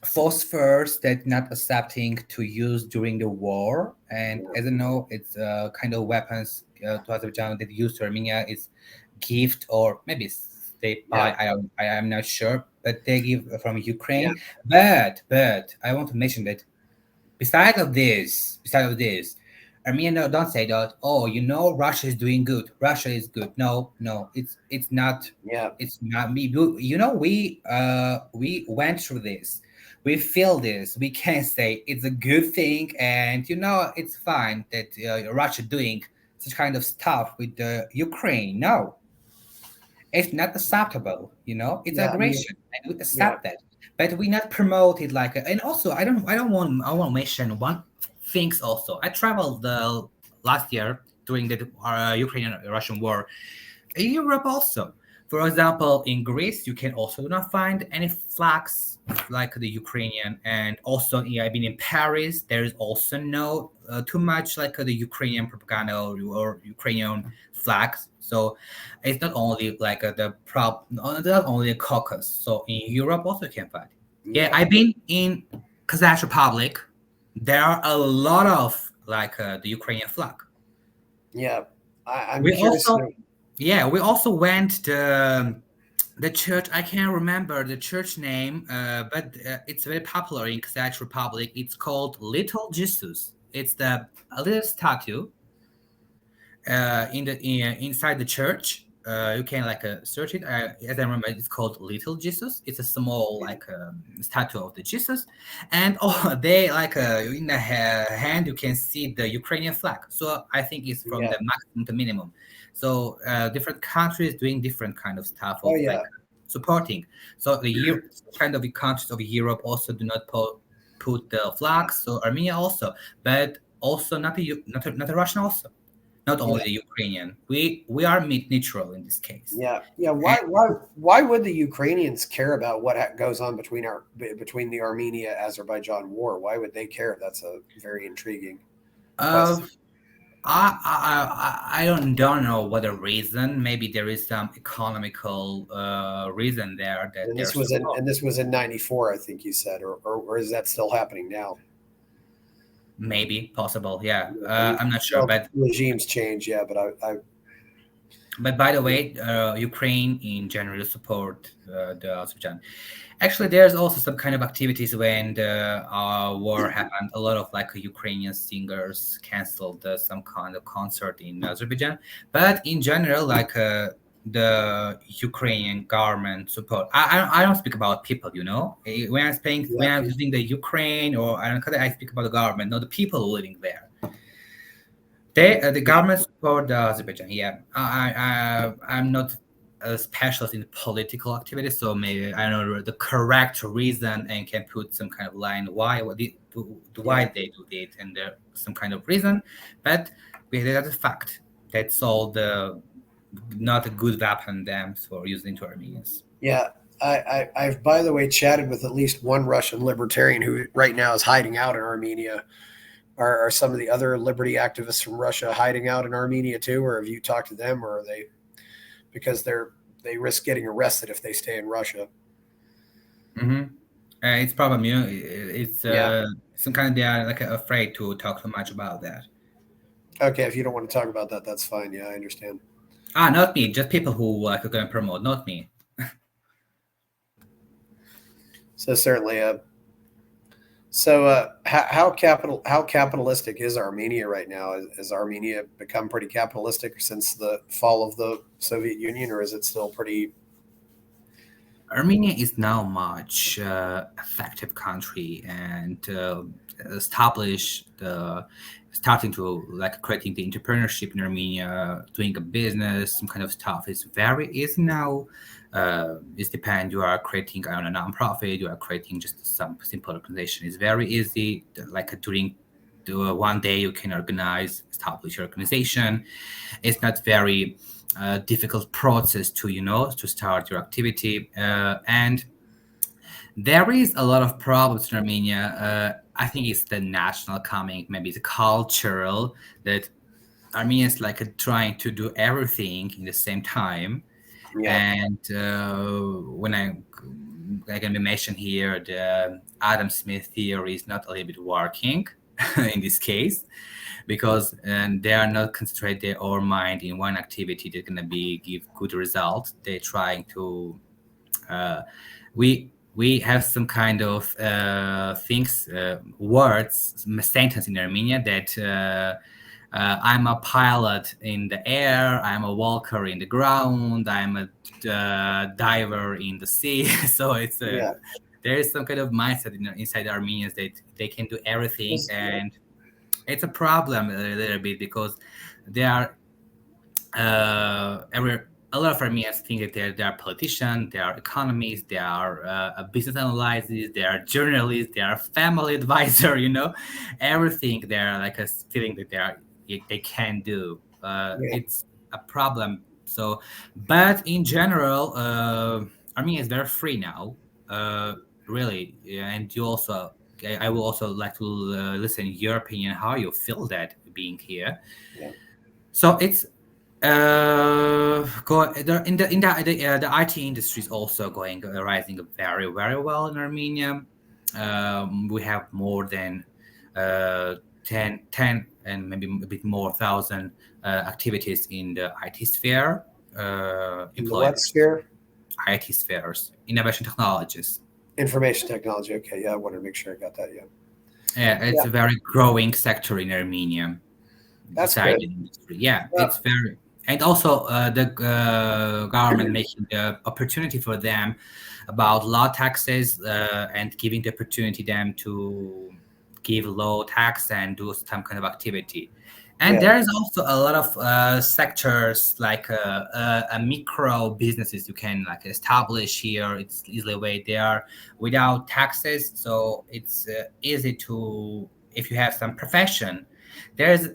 phosphorus that not accepting to use during the war. And as I know, it's kind of weapons to Azerbaijan that used to Armenia is gift, or maybe they buy. I am not sure, but they give from Ukraine. But I want to mention that besides of this, Armenia don't say that. Oh, Russia is doing good. Russia is good. No, it's not. Yeah, it's not me. We went through this. We feel this. We can say it's a good thing, and it's fine that Russia doing such kind of stuff with the Ukraine. No, it's not acceptable. It's aggression, and we accept that. But we not promote it and also I want to mention one things also. I traveled last year during the Ukrainian-Russian war in Europe also. For example, in Greece, you can also not find any flags like the Ukrainian, and also I've been in Paris. There is also no too much like the Ukrainian propaganda or Ukrainian flags. So it's not only like not only the Caucasus. So in Europe also you can find. Yeah, Yeah, I've been in Kazakh Republic. There are a lot of like the Ukrainian flag. yeah. I'm We curious. also, yeah, we also went the church. I can't remember the church name, but it's very popular in Kazakh Republic. It's called Little Jesus. It's the a little statue inside the church. You can like search it. As I remember, it's called Little Jesus. It's a small like statue of the Jesus, and oh, they like in the hand you can see the Ukrainian flag. So I think it's from Yeah. the maximum to minimum. So different countries doing different kind of stuff Oh of like yeah. supporting. So kind of the countries of Europe also do not put the flags. So Armenia also, but also not the Russian also, not only Yeah. the Ukrainian. We are neutral in this case. Yeah. Yeah. And, Why would the Ukrainians care about what goes on between the Armenia Azerbaijan war? Why would they care? That's a very intriguing uh, question. I don't know what the reason. Maybe there is some economical reason there that And they're this was in support. and this was in '94, I think you said, or is that still happening now? Maybe possible. Yeah, Yeah, I'm not sure, well, but regimes change, yeah, but I by the way, Ukraine in general support the Azerbaijan. Actually, there's also some kind of activities when the war happened. A lot of like Ukrainian singers canceled some kind of concert in Azerbaijan. But in general, like the Ukrainian government support. I don't speak about people, you know. When yeah, I'm using the Ukraine or I speak about the government, not the people living there. The government support the Azerbaijan. Yeah, I'm not a specialist in political activities, so maybe I don't know the correct reason and can put some kind of line why yeah, they do it and there some kind of reason, but that's a fact. That's all the not a good weapon them for using to Armenians. yeah. I've, by the way, chatted with at least one Russian libertarian who right now is hiding out in Armenia. Are some of the other liberty activists from Russia hiding out in Armenia too, or have you talked to them, or are they because they risk getting arrested if they stay in Russia? Mm-hmm. It's problem, you know, it's Yeah. some kind of they are like afraid to talk too much about that. Okay, if you don't want to talk about that, that's fine. Yeah, I understand. Not me, just people who like are gonna promote, not me. So certainly, how capitalistic is Armenia right now? Has Armenia become pretty capitalistic since the fall of the Soviet Union, or is it still pretty? Armenia is now much effective country and established starting to like creating the entrepreneurship in Armenia, doing a business, some kind of stuff is very easy now. It depends. You are creating on a nonprofit. You are creating just some simple organization. It's very easy. Like during one day, you can establish your organization. It's not very difficult process to to start your activity and there is a lot of problems in Armenia. I think it's the national coming, maybe the cultural that Armenia is like trying to do everything in the same time. Yeah, And when I can be mentioned here, the Adam Smith theory is not a little bit working in this case because they are not concentrate their own mind in one activity that's gonna be give good result. They're trying to uh, we have some kind of things words sentence in Armenia that I'm a pilot in the air, I'm a walker in the ground, I'm a diver in the sea. So it's yeah. there is some kind of mindset inside the Armenians that they can do everything, This- and it's a problem a little bit because they are every a lot of Armenians think that they are politicians, they are economists, they are business analysts, they are journalists, they are family advisor. You know, everything they are like a feeling that they can do. yeah, It's a problem. So, but in general, Armenia is very free now. Really, yeah, and you also. I will also like to listen your opinion how you feel that being here. yeah. So it's The IT industry is also going rising very very well in Armenia. We have more than uh, 10 and maybe a bit more thousand activities in the IT sphere, In the what employers, sphere? IT spheres, innovation technologies. Information technology. Okay, yeah, I wanted to make sure I got that. Yeah, Yeah, it's yeah, a very growing sector in Armenia. that's Beside good. the industry. Yeah, Yeah, it's very, and also the government making the opportunity for them about low taxes and giving the opportunity them to give low tax and do some kind of activity. And yeah, there is also a lot of sectors like a micro businesses you can like establish here. It's easily way there without taxes, so it's easy to if you have some profession. There's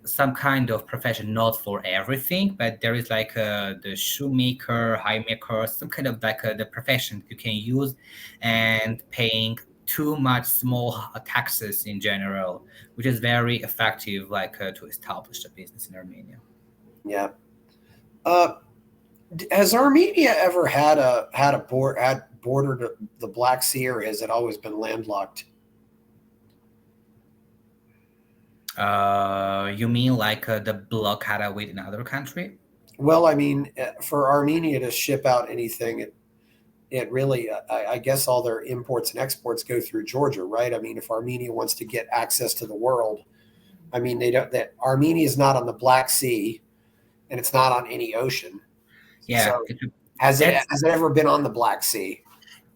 some kind of profession, not for everything, but there is like the shoemaker, high maker, some kind of like the profession you can use and paying too much small taxes in general, which is very effective like to establish a business in Armenia. yeah. Uh, has Armenia ever had bordered the Black Sea, or has it always been landlocked? You mean like the blockade with another country? Well, I mean, for Armenia to ship out anything, it really, I guess, all their imports and exports go through Georgia, right? I mean, if Armenia wants to get access to the world, I mean, they don't. That Armenia is not on the Black Sea, and it's not on any ocean. Yeah, So, has it that's ever been on the Black Sea?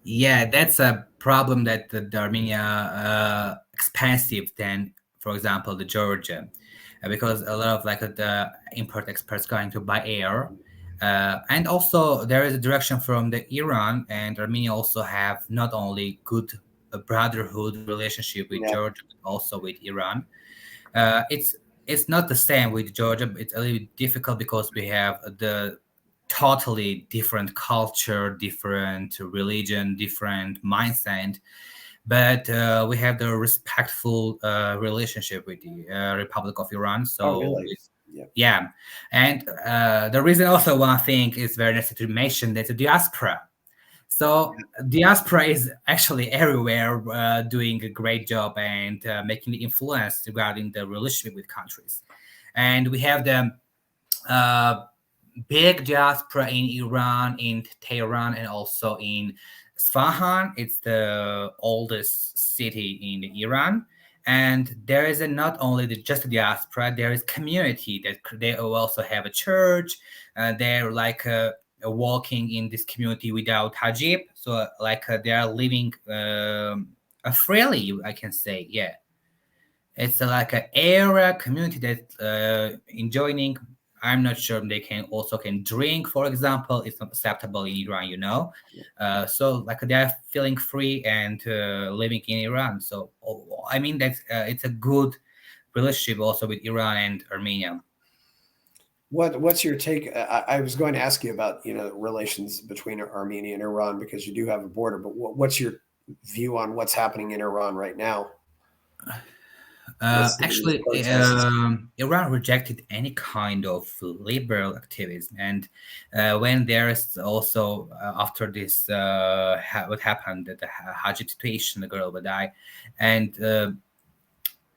Yeah, that's a problem that the Armenia expensive than, for example, the Georgia, because a lot of like the import experts going to buy air, and also there is a direction from the Iran and Armenia also have not only good brotherhood relationship with Yeah. Georgia but also with Iran. It's not the same with Georgia. But it's a little bit difficult because we have the totally different culture, different religion, different mindset. But we have the respectful relationship with the Republic of Iran. Oh, So really? it's, Yeah. yeah, and the reason also one thing is very necessary to mention that the diaspora. So diaspora is actually everywhere, doing a great job and making the influence regarding the relationship with countries. And we have the uh, big diaspora in Iran, in Tehran, and also in Sfahan. It's the oldest city in Iran. And there is not only just a diaspora, there is community that they also have a church. They're like walking in this community without hijab. So like they are living freely, I can say. Yeah, it's like an area community that enjoying. I'm not sure they can also can drink, for example. It's not acceptable in Iran, you know. So like they're feeling free and living in Iran. So I mean that it's a good relationship also with Iran and Armenia. What's your take? I was going to ask you about relations between Armenia and Iran because you do have a border, but what's your view on what's happening in Iran right now with some of these Actually, protests? Iran rejected any kind of liberal activism, and when there's also after this, what happened, the Hajj situation, the girl would die, and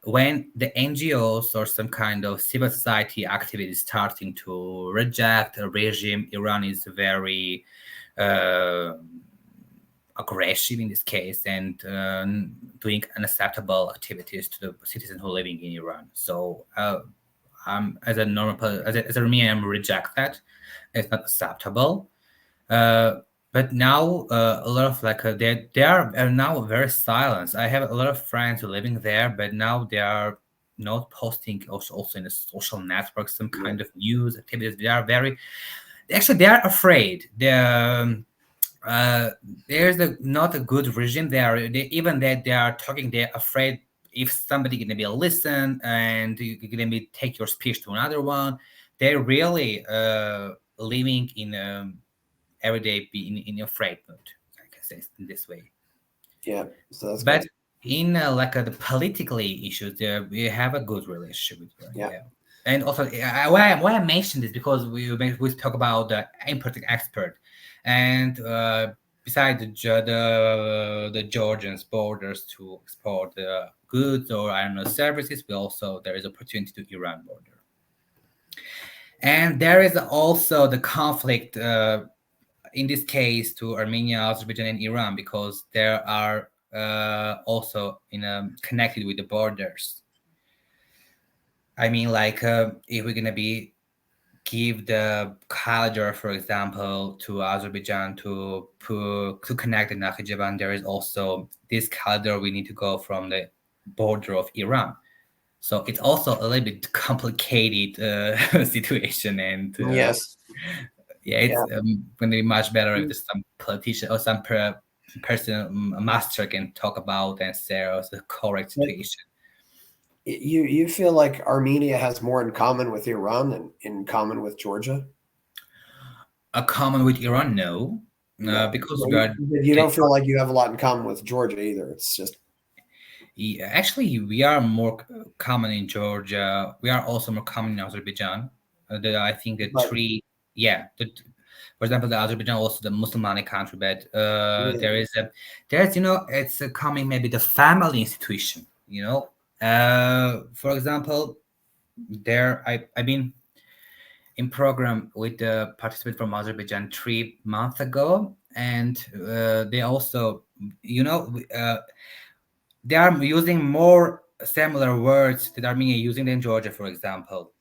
when the NGOs or some kind of civil society activities starting to reject a regime, Iran is very uh, aggressive in this case and doing unacceptable activities to the citizens who are living in Iran. So, as a as a Armenian, I reject that. It's not acceptable. Uh, but now a lot of like they are now very silent. I have a lot of friends who are living there, but now they are not posting also in the social networks some Yeah. kind of news activities. They are very actually they are afraid. Uh, there's not a good regime there. Even that they are talking, they're afraid if somebody gonna be listen and you're gonna be take your speech to another one. They're really living in every day be in afraid mode. I can say it in this way. Yeah. So that's good. But in like the politically issues, there we have a good relationship with Iran. Yeah. Yeah. And also, why I mentioned this because we talk about the import and export, and beside the Georgians borders to export goods or I don't know services, we also there is opportunity to Iran border, and there is also the conflict in this case to Armenia, Azerbaijan, and Iran because there are also connected with the borders. I mean, like if we're gonna be give the corridor, for example, to Azerbaijan to connect the Nakhichevan, there is also this corridor we need to go from the border of Iran. So it's also a little bit complicated situation, and Yes. yeah, it's going to be much better if there's some politician or some person, a master can talk about and share the correct situation. You feel like Armenia has more in common with Iran than in common with Georgia? A common with Iran, no, No. because we are. You don't feel like you have a lot in common with Georgia either. It's just Yeah, actually, we are more common in Georgia. We are also more common in Azerbaijan. I think the but three, yeah. For example, the Azerbaijan also the Muslim country, but yeah. there's it's coming maybe the family institution. For example, I've been in program with the participant from Azerbaijan 3 months ago, and they also they are using more similar words that Armenia using than Georgia, for example.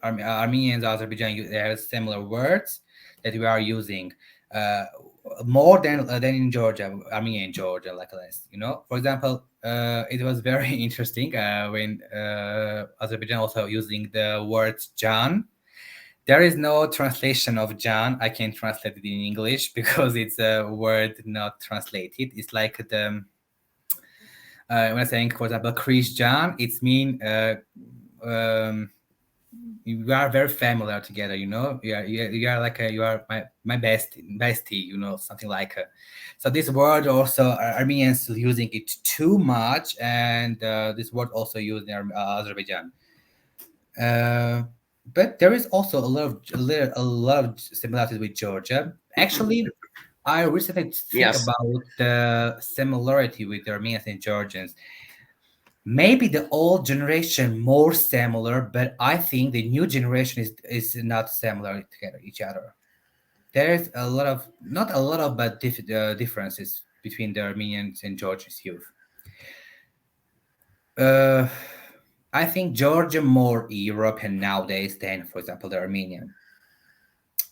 Armenia and Azerbaijan they have similar words that we are using uh, more than in Georgia, Armenia and Georgia, like this. For example, it was very interesting when Azerbaijan also using the word John. There is no translation of John. I can translate it in English because it's a word not translated. It's like the when I'm saying, for example, Christian, it's mean um, you are very familiar together. You are like you are my bestie. Something like. So this word also Armenians using it too much, and this word also used in Azerbaijan. But there is also a lot of similarities with Georgia. Actually, I recently think Yes. about the similarity with the Armenians and Georgians. Maybe the old generation more similar, but I think the new generation is not similar together each other. There's a lot of not a lot of but differences between the Armenians and Georgians youth. Uh, I think Georgia more European nowadays than, for example, the Armenian.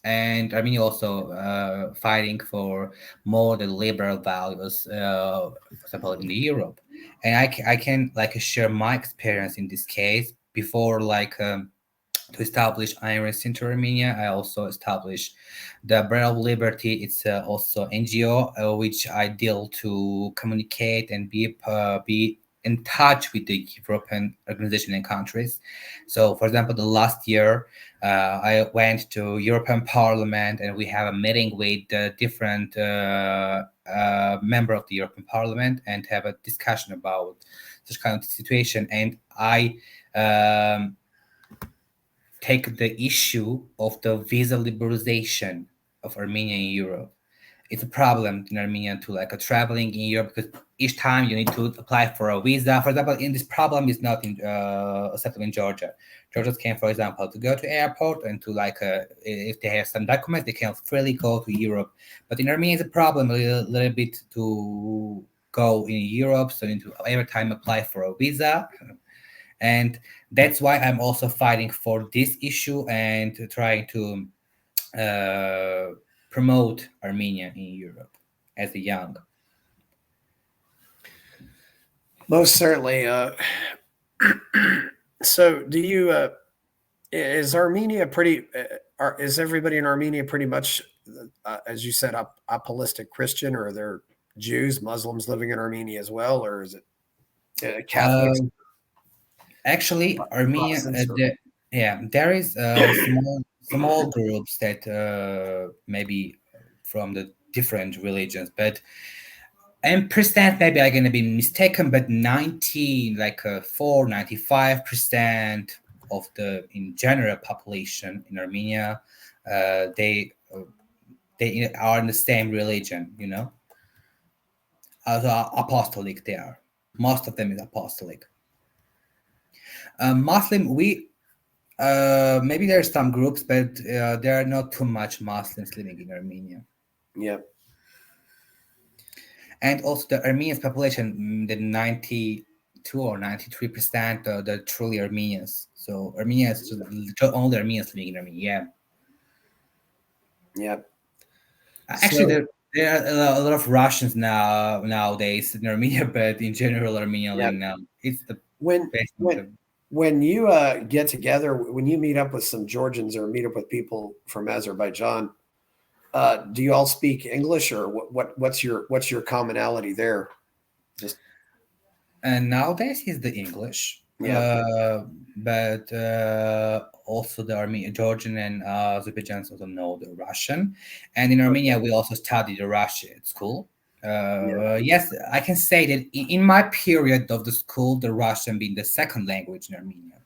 And Armenia also fighting for more the liberal values, for example, in the Europe. And I can like share my experience in this case before to establish Ayn Rand Center Armenia. I also established the Bread of Liberty. It's also NGO which I deal to communicate and be in touch with the European organization and countries. So, for example, the last year I went to European Parliament and we have a meeting with different member of the European Parliament and have a discussion about such kind of situation. And I take the issue of the visa liberalization of Armenia in Europe. It's a problem in Armenia to like traveling in Europe because each time you need to apply for a visa. For example, in this problem is not in accepted in Georgia. Georgians can, for example, to go to airport and to if they have some documents, they can freely go to Europe. But in Armenia, it's a problem a little bit to go in Europe, so you need to every time apply for a visa. And that's why I'm also fighting for this issue and trying to promote Armenia in Europe as a young. Most certainly. So, do you? Is Armenia pretty? Is everybody in Armenia pretty much, as you said, apolistic Christian, or are there Jews, Muslims living in Armenia as well, or is it Catholics? Actually, Armenia, Protestants? there is small groups that maybe from the different religions, but and percent maybe I'm gonna be mistaken, but 90 like 4 95% of the in general population in Armenia, they are in the same religion, as apostolic. They are, most of them is apostolic. Muslim, we maybe there are some groups, but there are not too much Muslims living in Armenia. Yep. And also the Armenians population, the 92 or 93%, they're truly Armenians. So Armenians, only Armenians living in Armenia. Yep. Actually, there are a lot of Russians nowadays in Armenia, but in general, Armenia living now. It's the when you get together, when you meet up with some Georgians or meet up with people from Azerbaijan, do you all speak English, or what's your commonality there? And nowadays is the English, but also the Georgian and Azerbaijans also know the Russian, and in Armenia we also study the Russian at school. Yes, I can say that in my period of the school, the Russian being the second language in Armenia,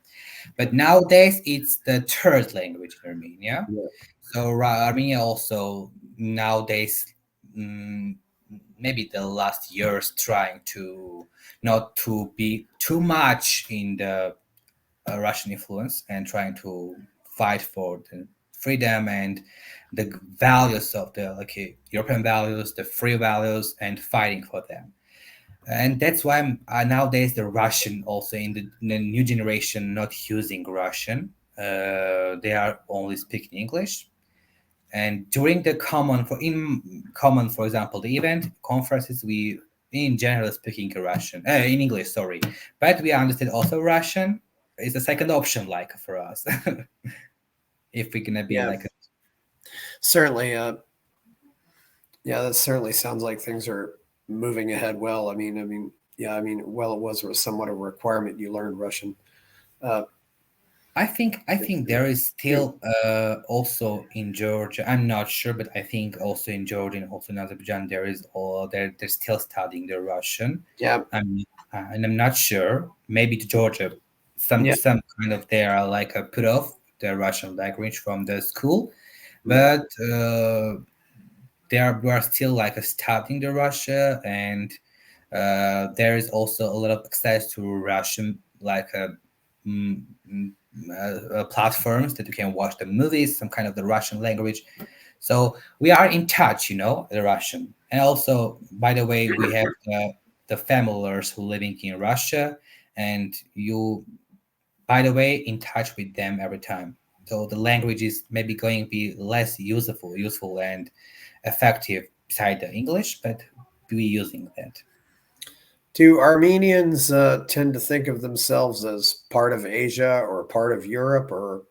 but nowadays it's the third language in Armenia. So Armenia also nowadays, maybe the last years, trying to not to be too much in the Russian influence and trying to fight for the freedom and the values of the European values, the free values, and fighting for them. And that's why nowadays the Russian also in the new generation not using Russian. They are only speaking English. And during the common, for example, the event conferences, we in general speaking Russian, in English, sorry, but we understand also Russian is a second option, like for us, if we're gonna be certainly, that certainly sounds like things are moving ahead well. It was somewhat a requirement you learn Russian. I think there is still also in Georgia. I'm not sure, but I think also in Georgia and also in Azerbaijan they're still studying the Russian. Yeah, and I'm not sure. Maybe to Georgia, some kind of they are like a put off the Russian language from the school, but we are still like studying the Russia, and there is also a lot of access to Russian platforms that you can watch the movies, some kind of the Russian language. So we are in touch, the Russian. And also, by the way, we have the familiars who living in Russia, and you, by the way, in touch with them every time. So the language is maybe going to be less useful and effective beside the English, but we using that. Do Armenians tend to think of themselves as part of Asia or part of Europe, or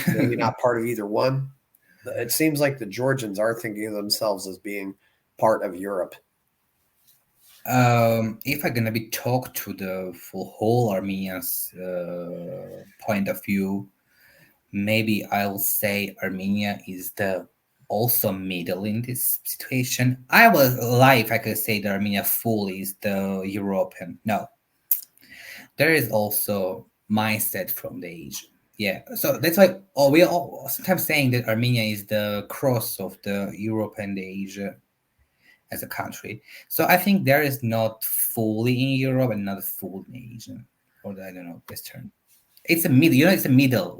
maybe not part of either one? It seems like the Georgians are thinking of themselves as being part of Europe. If I'm gonna be talk to the whole Armenians point of view, maybe I'll say Armenia is the also middle in this situation. I would lie if I could say that Armenia fully is the European. No, there is also mindset from the Asian. Yeah, so that's why we all sometimes saying that Armenia is the cross of the Europe and the Asia as a country. So I think there is not fully in Europe and not fully in Asia, or I don't know this term. It's a middle. It's a middle.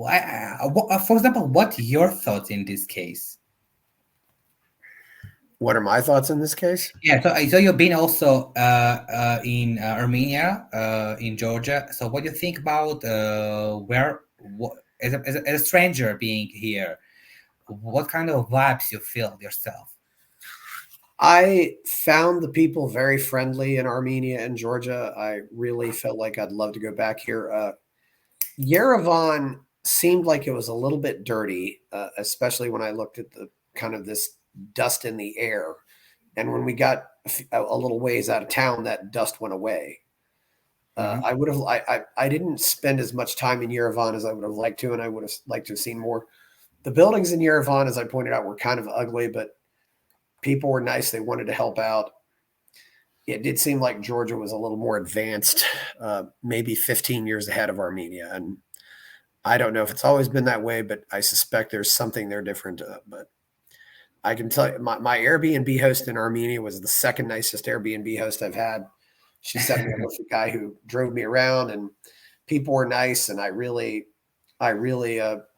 For example, what your thoughts in this case? What are my thoughts in this case? Yeah, so you've been also in Armenia, in Georgia. So what do you think about as a stranger being here? What kind of vibes you feel yourself? I found the people very friendly in Armenia and Georgia. I really felt like I'd love to go back here. Yerevan seemed like it was a little bit dirty, especially when I looked at the kind of this dust in the air. And when we got a little ways out of town, that dust went away. I didn't spend as much time in Yerevan as I would have liked to, and I would have liked to have seen more. The buildings in Yerevan, as I pointed out, were kind of ugly, but people were nice. They wanted to help out. It did seem like Georgia was a little more advanced, maybe 15 years ahead of Armenia. And I don't know if it's always been that way, but I suspect there's something there different. But I can tell you, my Airbnb host in Armenia was the second nicest Airbnb host I've had. She set me up with a guy who drove me around, and people were nice. And I really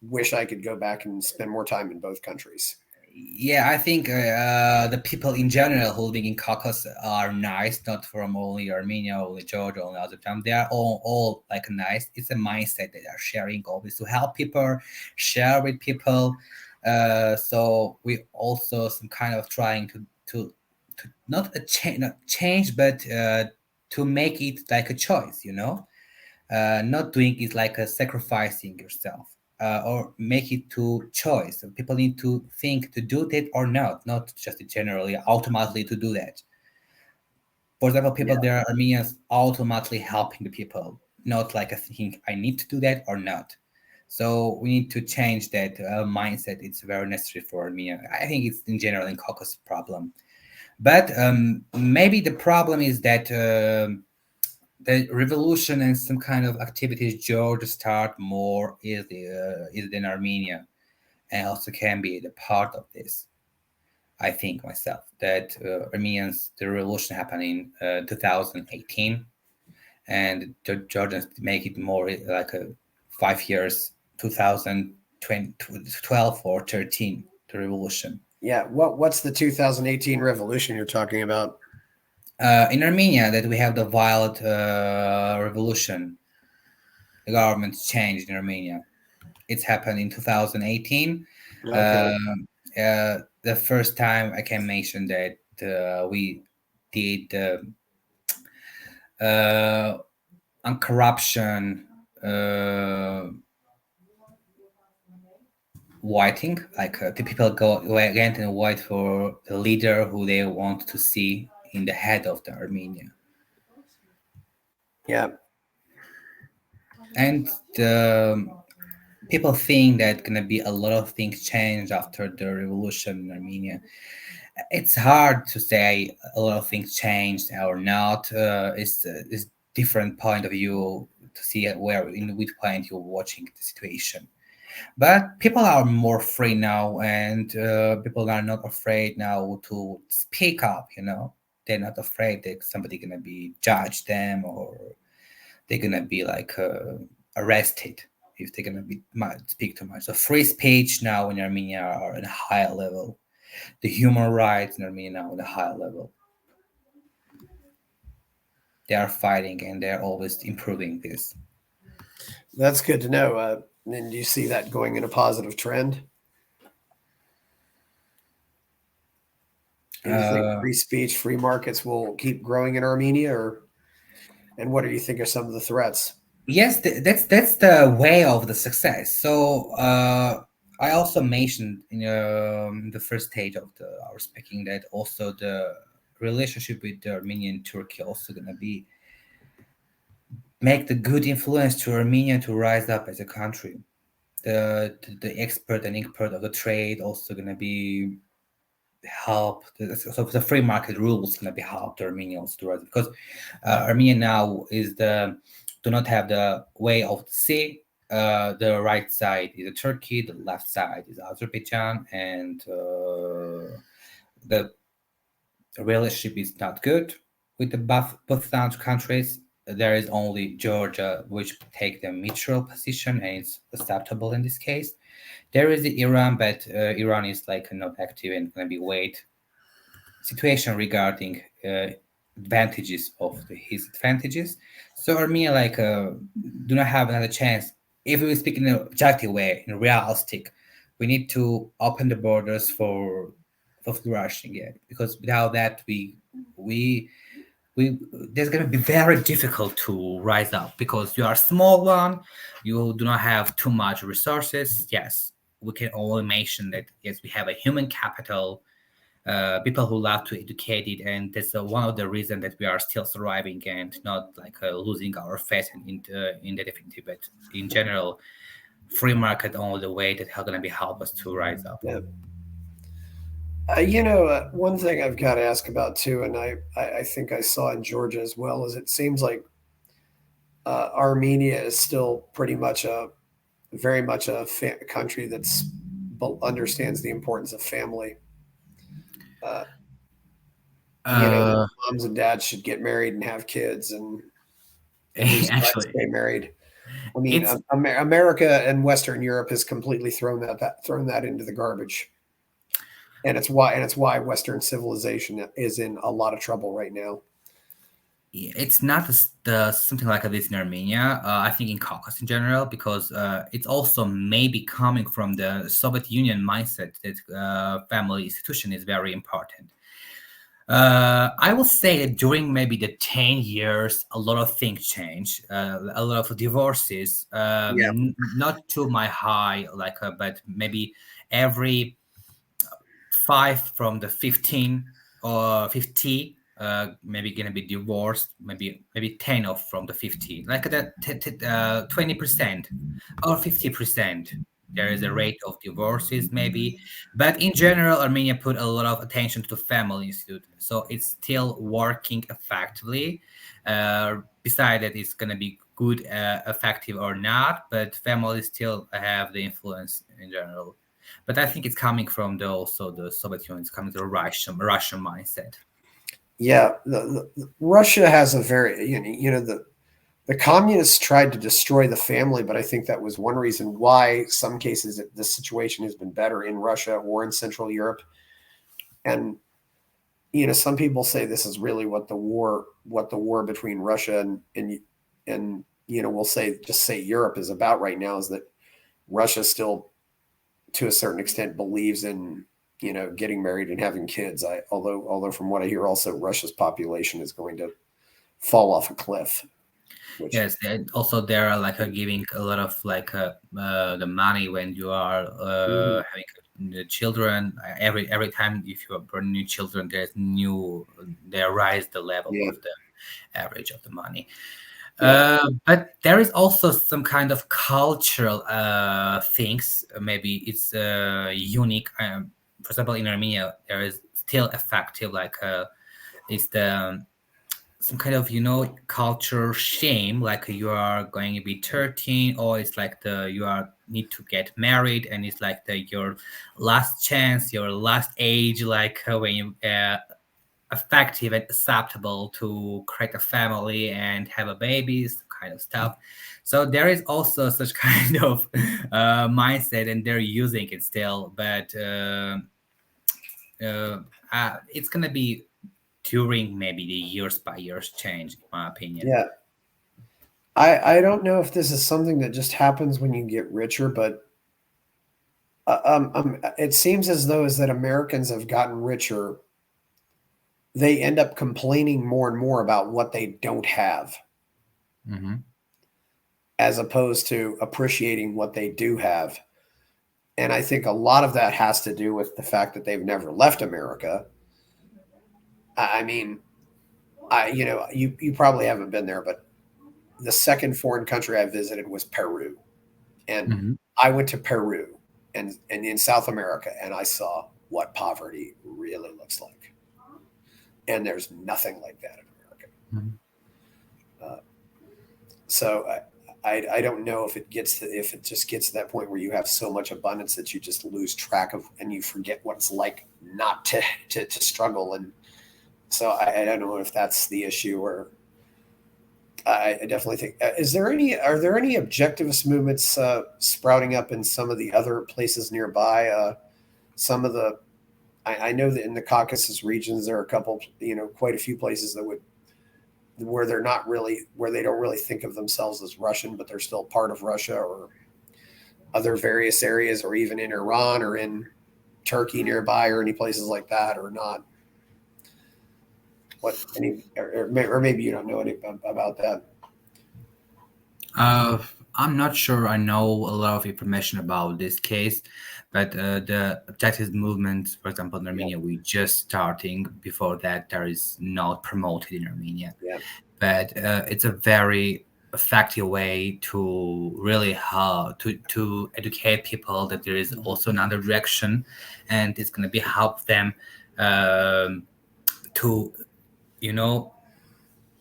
wish I could go back and spend more time in both countries. Yeah, I think the people in general who live in Caucasus are nice, not from only Armenia, only Georgia, only Azerbaijan. They are all like nice. It's a mindset that they are sharing always to help people, share with people. So we also some kind of trying to not a change, not change, but to make it like a choice. Not doing it like a sacrificing yourself, or make it to choice. So people need to think to do that or not just generally automatically to do that. For example, people Yeah. there are Armenians automatically helping the people, not like a thinking I need to do that or not. So we need to change that mindset. It's very necessary for Armenia. I think it's in general in Caucasus problem, but maybe the problem is that the revolution and some kind of activities Georgia start more is than Armenia, and also can be the part of this. I think myself that Armenians the revolution happened in 2018, and the Georgians make it more like a 5 years, 2012 or 13, the revolution. Yeah. What's the 2018 revolution you're talking about? In Armenia, that we have the violent revolution, the government changed in Armenia. It's happened in 2018. Okay. The first time I can mention that we did uh, on corruption whiting, like the people go again and white for the leader who they want to see in the head of the Armenia. Yeah. And the people think that gonna be a lot of things change after the revolution in Armenia. It's hard to say a lot of things changed or not. It's different point of view to see where in which point you're watching the situation. But people are more free now, and people are not afraid now to speak up. They're not afraid that somebody gonna be judge them, or they're gonna be like arrested if they're gonna be speak too much. So free speech now in Armenia are at a higher level. The human rights in Armenia now at a higher level. They are fighting and they're always improving this. That's good to know. And do you see that going in a positive trend? Do you think Uh, free speech, free markets will keep growing in Armenia, and what do you think are some of the threats? yes, that's the way of the success. So I also mentioned in the first stage of our speaking that also the relationship with the Armenian Turkey also gonna be make the good influence to Armenia to rise up as a country. The expert and import of the trade also gonna be help. So the free market rules gonna be help the Armenians to rise, because Armenia now is the do not have the way of the sea. The right side is Turkey, the left side is Azerbaijan, and the relationship is not good with the both countries. There is only Georgia which take the neutral position, and it's acceptable in this case. There is the Iran, but Iran is like not active and going to be wait situation regarding advantages of his advantages. So Armenia like do not have another chance. If we speak in an objective way, in realistic, we need to open the borders for flourishing it, because without that we we there's going to be very difficult to rise up, because you are a small one, you do not have too much resources. Yes, we can only mention that yes, we have a human capital, people who love to educate it, and that's one of the reasons that we are still surviving and not like losing our faith in the definitive. But in general, free market only the way that how going to be help us to rise up. Yeah. One thing I've got to ask about too, and I think I saw in Georgia as well, is it seems like Armenia is still pretty much a very much a country that's understands the importance of family. Uh, Uh, moms and dads should get married and have kids, and who's actually, stay married. I mean, it's America and Western Europe has completely thrown that into the garbage, and it's why Western civilization is in a lot of trouble right now. it's not something like this in Armenia. I think in Caucasus in general, because it's also maybe coming from the Soviet Union mindset that family institution is very important. I will say that during maybe the 10 years, a lot of things change. A lot of divorces, Yeah, not to my high, but maybe every 5 from the 15 or 50 maybe gonna be divorced, maybe 10 of from the 50, like that 20% or 50%. There is a rate of divorces maybe, but in general Armenia put a lot of attention to family institute, so it's still working effectively. Beside that, it's gonna be good, effective or not, but families still have the influence in general. But I think it's coming from also the Soviet Union. It's coming to the Russian mindset. yeah. Russia has a very the communists tried to destroy the family, but I think that was one reason why some cases the situation has been better in Russia or in Central Europe. And some people say this is really what the war between Russia and we'll say Europe is about right now, is that Russia still, to a certain extent, believes in getting married and having kids. Although from what I hear, also Russia's population is going to fall off a cliff. Which Yes, and also there are giving a lot of the money when you are having the children. Every time if you are born new children, they rise the level yeah, of the average of the money. yeah, But there is also some kind of cultural things. Maybe it's unique. For example, in Armenia, there is still effective it's the some kind of culture shame, like you are going to be 13, or it's like the you are need to get married, and it's like your last chance, your last age, when you effective and acceptable to create a family and have a baby, some kind of stuff. So there is also such kind of mindset, and they're using it still, but uh, it's gonna be during maybe the years by years change, in my opinion. yeah. I don't know if this is something that just happens when you get richer, but it seems as though as that Americans have gotten richer, they end up complaining more and more about what they don't have, Hmm. as opposed to appreciating what they do have. And I think a lot of that has to do with the fact that they've never left America. I mean, you probably haven't been there, but the second foreign country I visited was Peru, and Hmm. I went to Peru and in South America, and I saw what poverty really looks like, and there's nothing like that in America. Hmm. Uh, so I don't know if if it just gets to that point where you have so much abundance that you just lose track of and you forget what it's like not to struggle. And so I don't know if that's the issue, or I definitely think. Are there any objectivist movements sprouting up in some of the other places nearby? Some of the I know that in the Caucasus regions there are a couple, quite a few places that would where they're not really where they don't really think of themselves as Russian, but they're still part of Russia, or other various areas, or even in Iran or in Turkey nearby, or any places like that, or not. Or maybe you don't know any about that. I'm not sure I know a lot of information about this case, but the objectives movement, for example, in Yeah, Armenia, we just starting. Before that, there is not promoted in Armenia, yeah, but it's a very effective way to really how to educate people that there is also another direction, and it's going to be help them um, to you know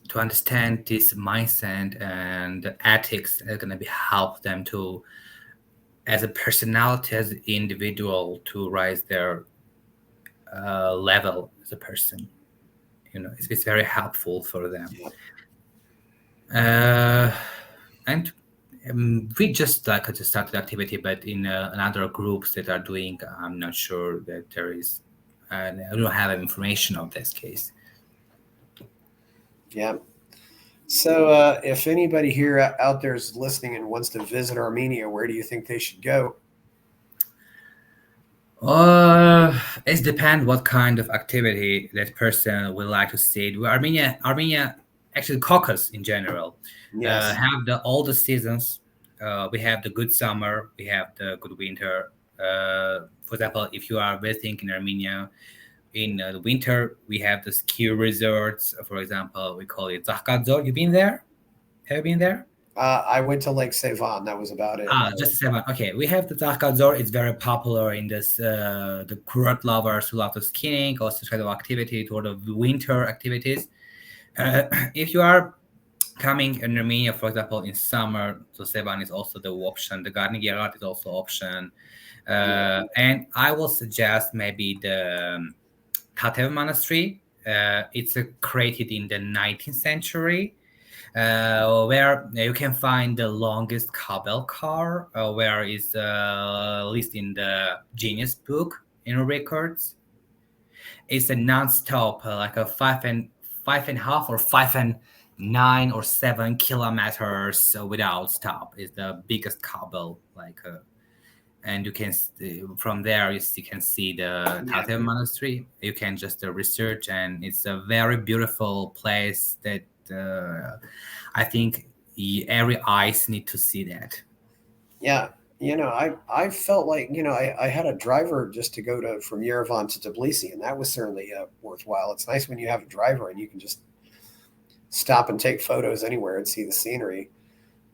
to understand this mindset and the ethics are going to be help them to as a personality, as an individual, to rise their level as a person. It's very helpful for them. Yeah. And we just like just started activity, but in another groups that are doing, I'm not sure that there is. I don't have information of this case. Yeah. So, if anybody here out there is listening and wants to visit Armenia, where do you think they should go? It depends what kind of activity that person would like to see. Armenia, actually Caucasus in general, Yes. have all the seasons. We have the good summer, we have the good winter. For example, if you are visiting in Armenia in the winter, we have the ski resorts. For example, we call it Zakadzor. You been there? Have you been there? I went to Lake Sevan. That was about it. Just a second. Okay, we have the Zakadzor. It's very popular in this the kurort lovers who love the skiing, also kind of activity toward the winter activities. If you are coming in Armenia, for example, in summer, so Sevan is also the option. The Garnigerat is also option. And I will suggest maybe the Tatev Monastery. It's created in the 19th century, where you can find the longest cable car, where is listed in the Genius book in records. It's a non-stop, like a five and a half or 5 and 9 or 7 kilometers without stop. Is the biggest cable, and you can from there you can see the Tatev Monastery. You can just research, and it's a very beautiful place that I think every eyes need to see that. Yeah. I felt like, I had a driver just to go from Yerevan to Tbilisi, and that was certainly worthwhile. It's nice when you have a driver and you can just stop and take photos anywhere and see the scenery.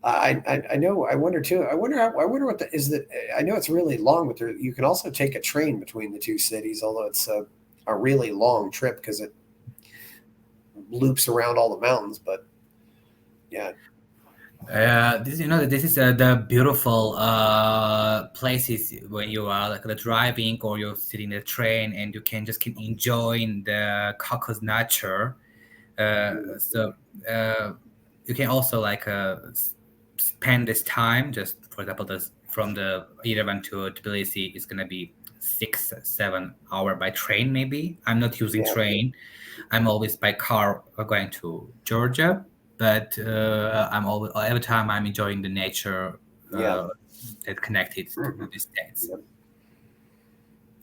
I know. I wonder too. I wonder what is that. I know it's really long, but you can also take a train between the two cities. Although it's a really long trip because it loops around all the mountains. But yeah, this is the beautiful places when you are like the driving or you're sitting in the train and you can enjoy the Caucasus nature. So you can also spend this time. Just for example, from the Yerevan to Tbilisi is gonna be 6-7 hour by train. Maybe I'm not using yeah, train. I'm always by car going to Georgia, but I'm always every time I'm enjoying the nature yeah, that connected to the states. yeah.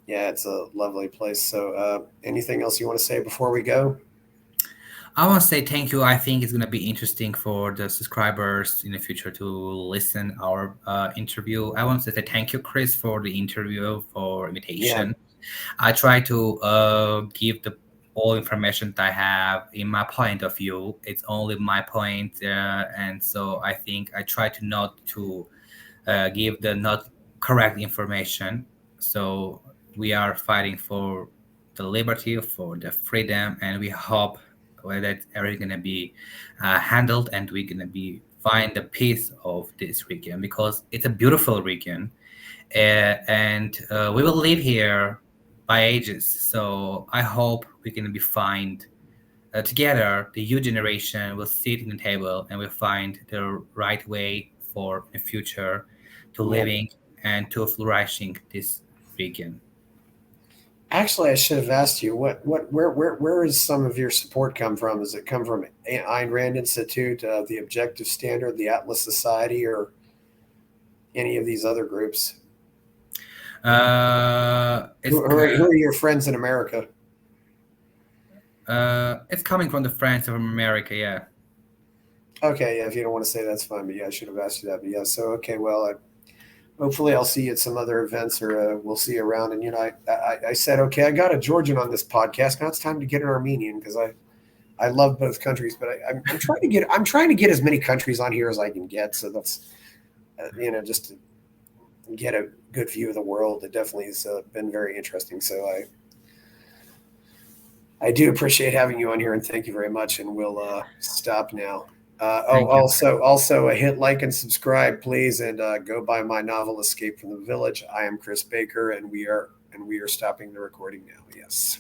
Yeah, it's a lovely place. So, anything else you want to say before we go? I want to say thank you. I think it's going to be interesting for the subscribers in the future to listen our interview. I want to say thank you, Chris, for the interview, for Yeah, invitation. I try to give the all information that I have in my point of view. It's only my point, and so I think I try to not to give the not correct information. So we are fighting for the liberty, for the freedom, and we hope that everything gonna be handled, and we're gonna be find the peace of this region because it's a beautiful region, and we will live here by ages. So I hope we can be find together. The youth generation will sit in the table and will find the right way for the future to yeah. living and to flourishing this region. Actually, I should have asked you where is some of your support come from? Does it come from Ayn Rand Institute, the Objective Standard, the Atlas Society, or any of these other groups? It's Who are your friends in America? it's coming from the friends of America, yeah. Okay, yeah, if you don't want to say that's fine, but yeah, I should have asked you that. But yeah, so okay, well, hopefully I'll see you at some other events, or we'll see you around. And I said, okay, I got a Georgian on this podcast. Now it's time to get an Armenian because I love both countries, but I'm trying to get as many countries on here as I can get. So that's just to get a good view of the world. It definitely has been very interesting. So I do appreciate having you on here, and thank you very much. And we'll stop now. Thank you. Also, hit like and subscribe, please, and go buy my novel, Escape from the Village. I am Chris Baker, and we are stopping the recording now. Yes.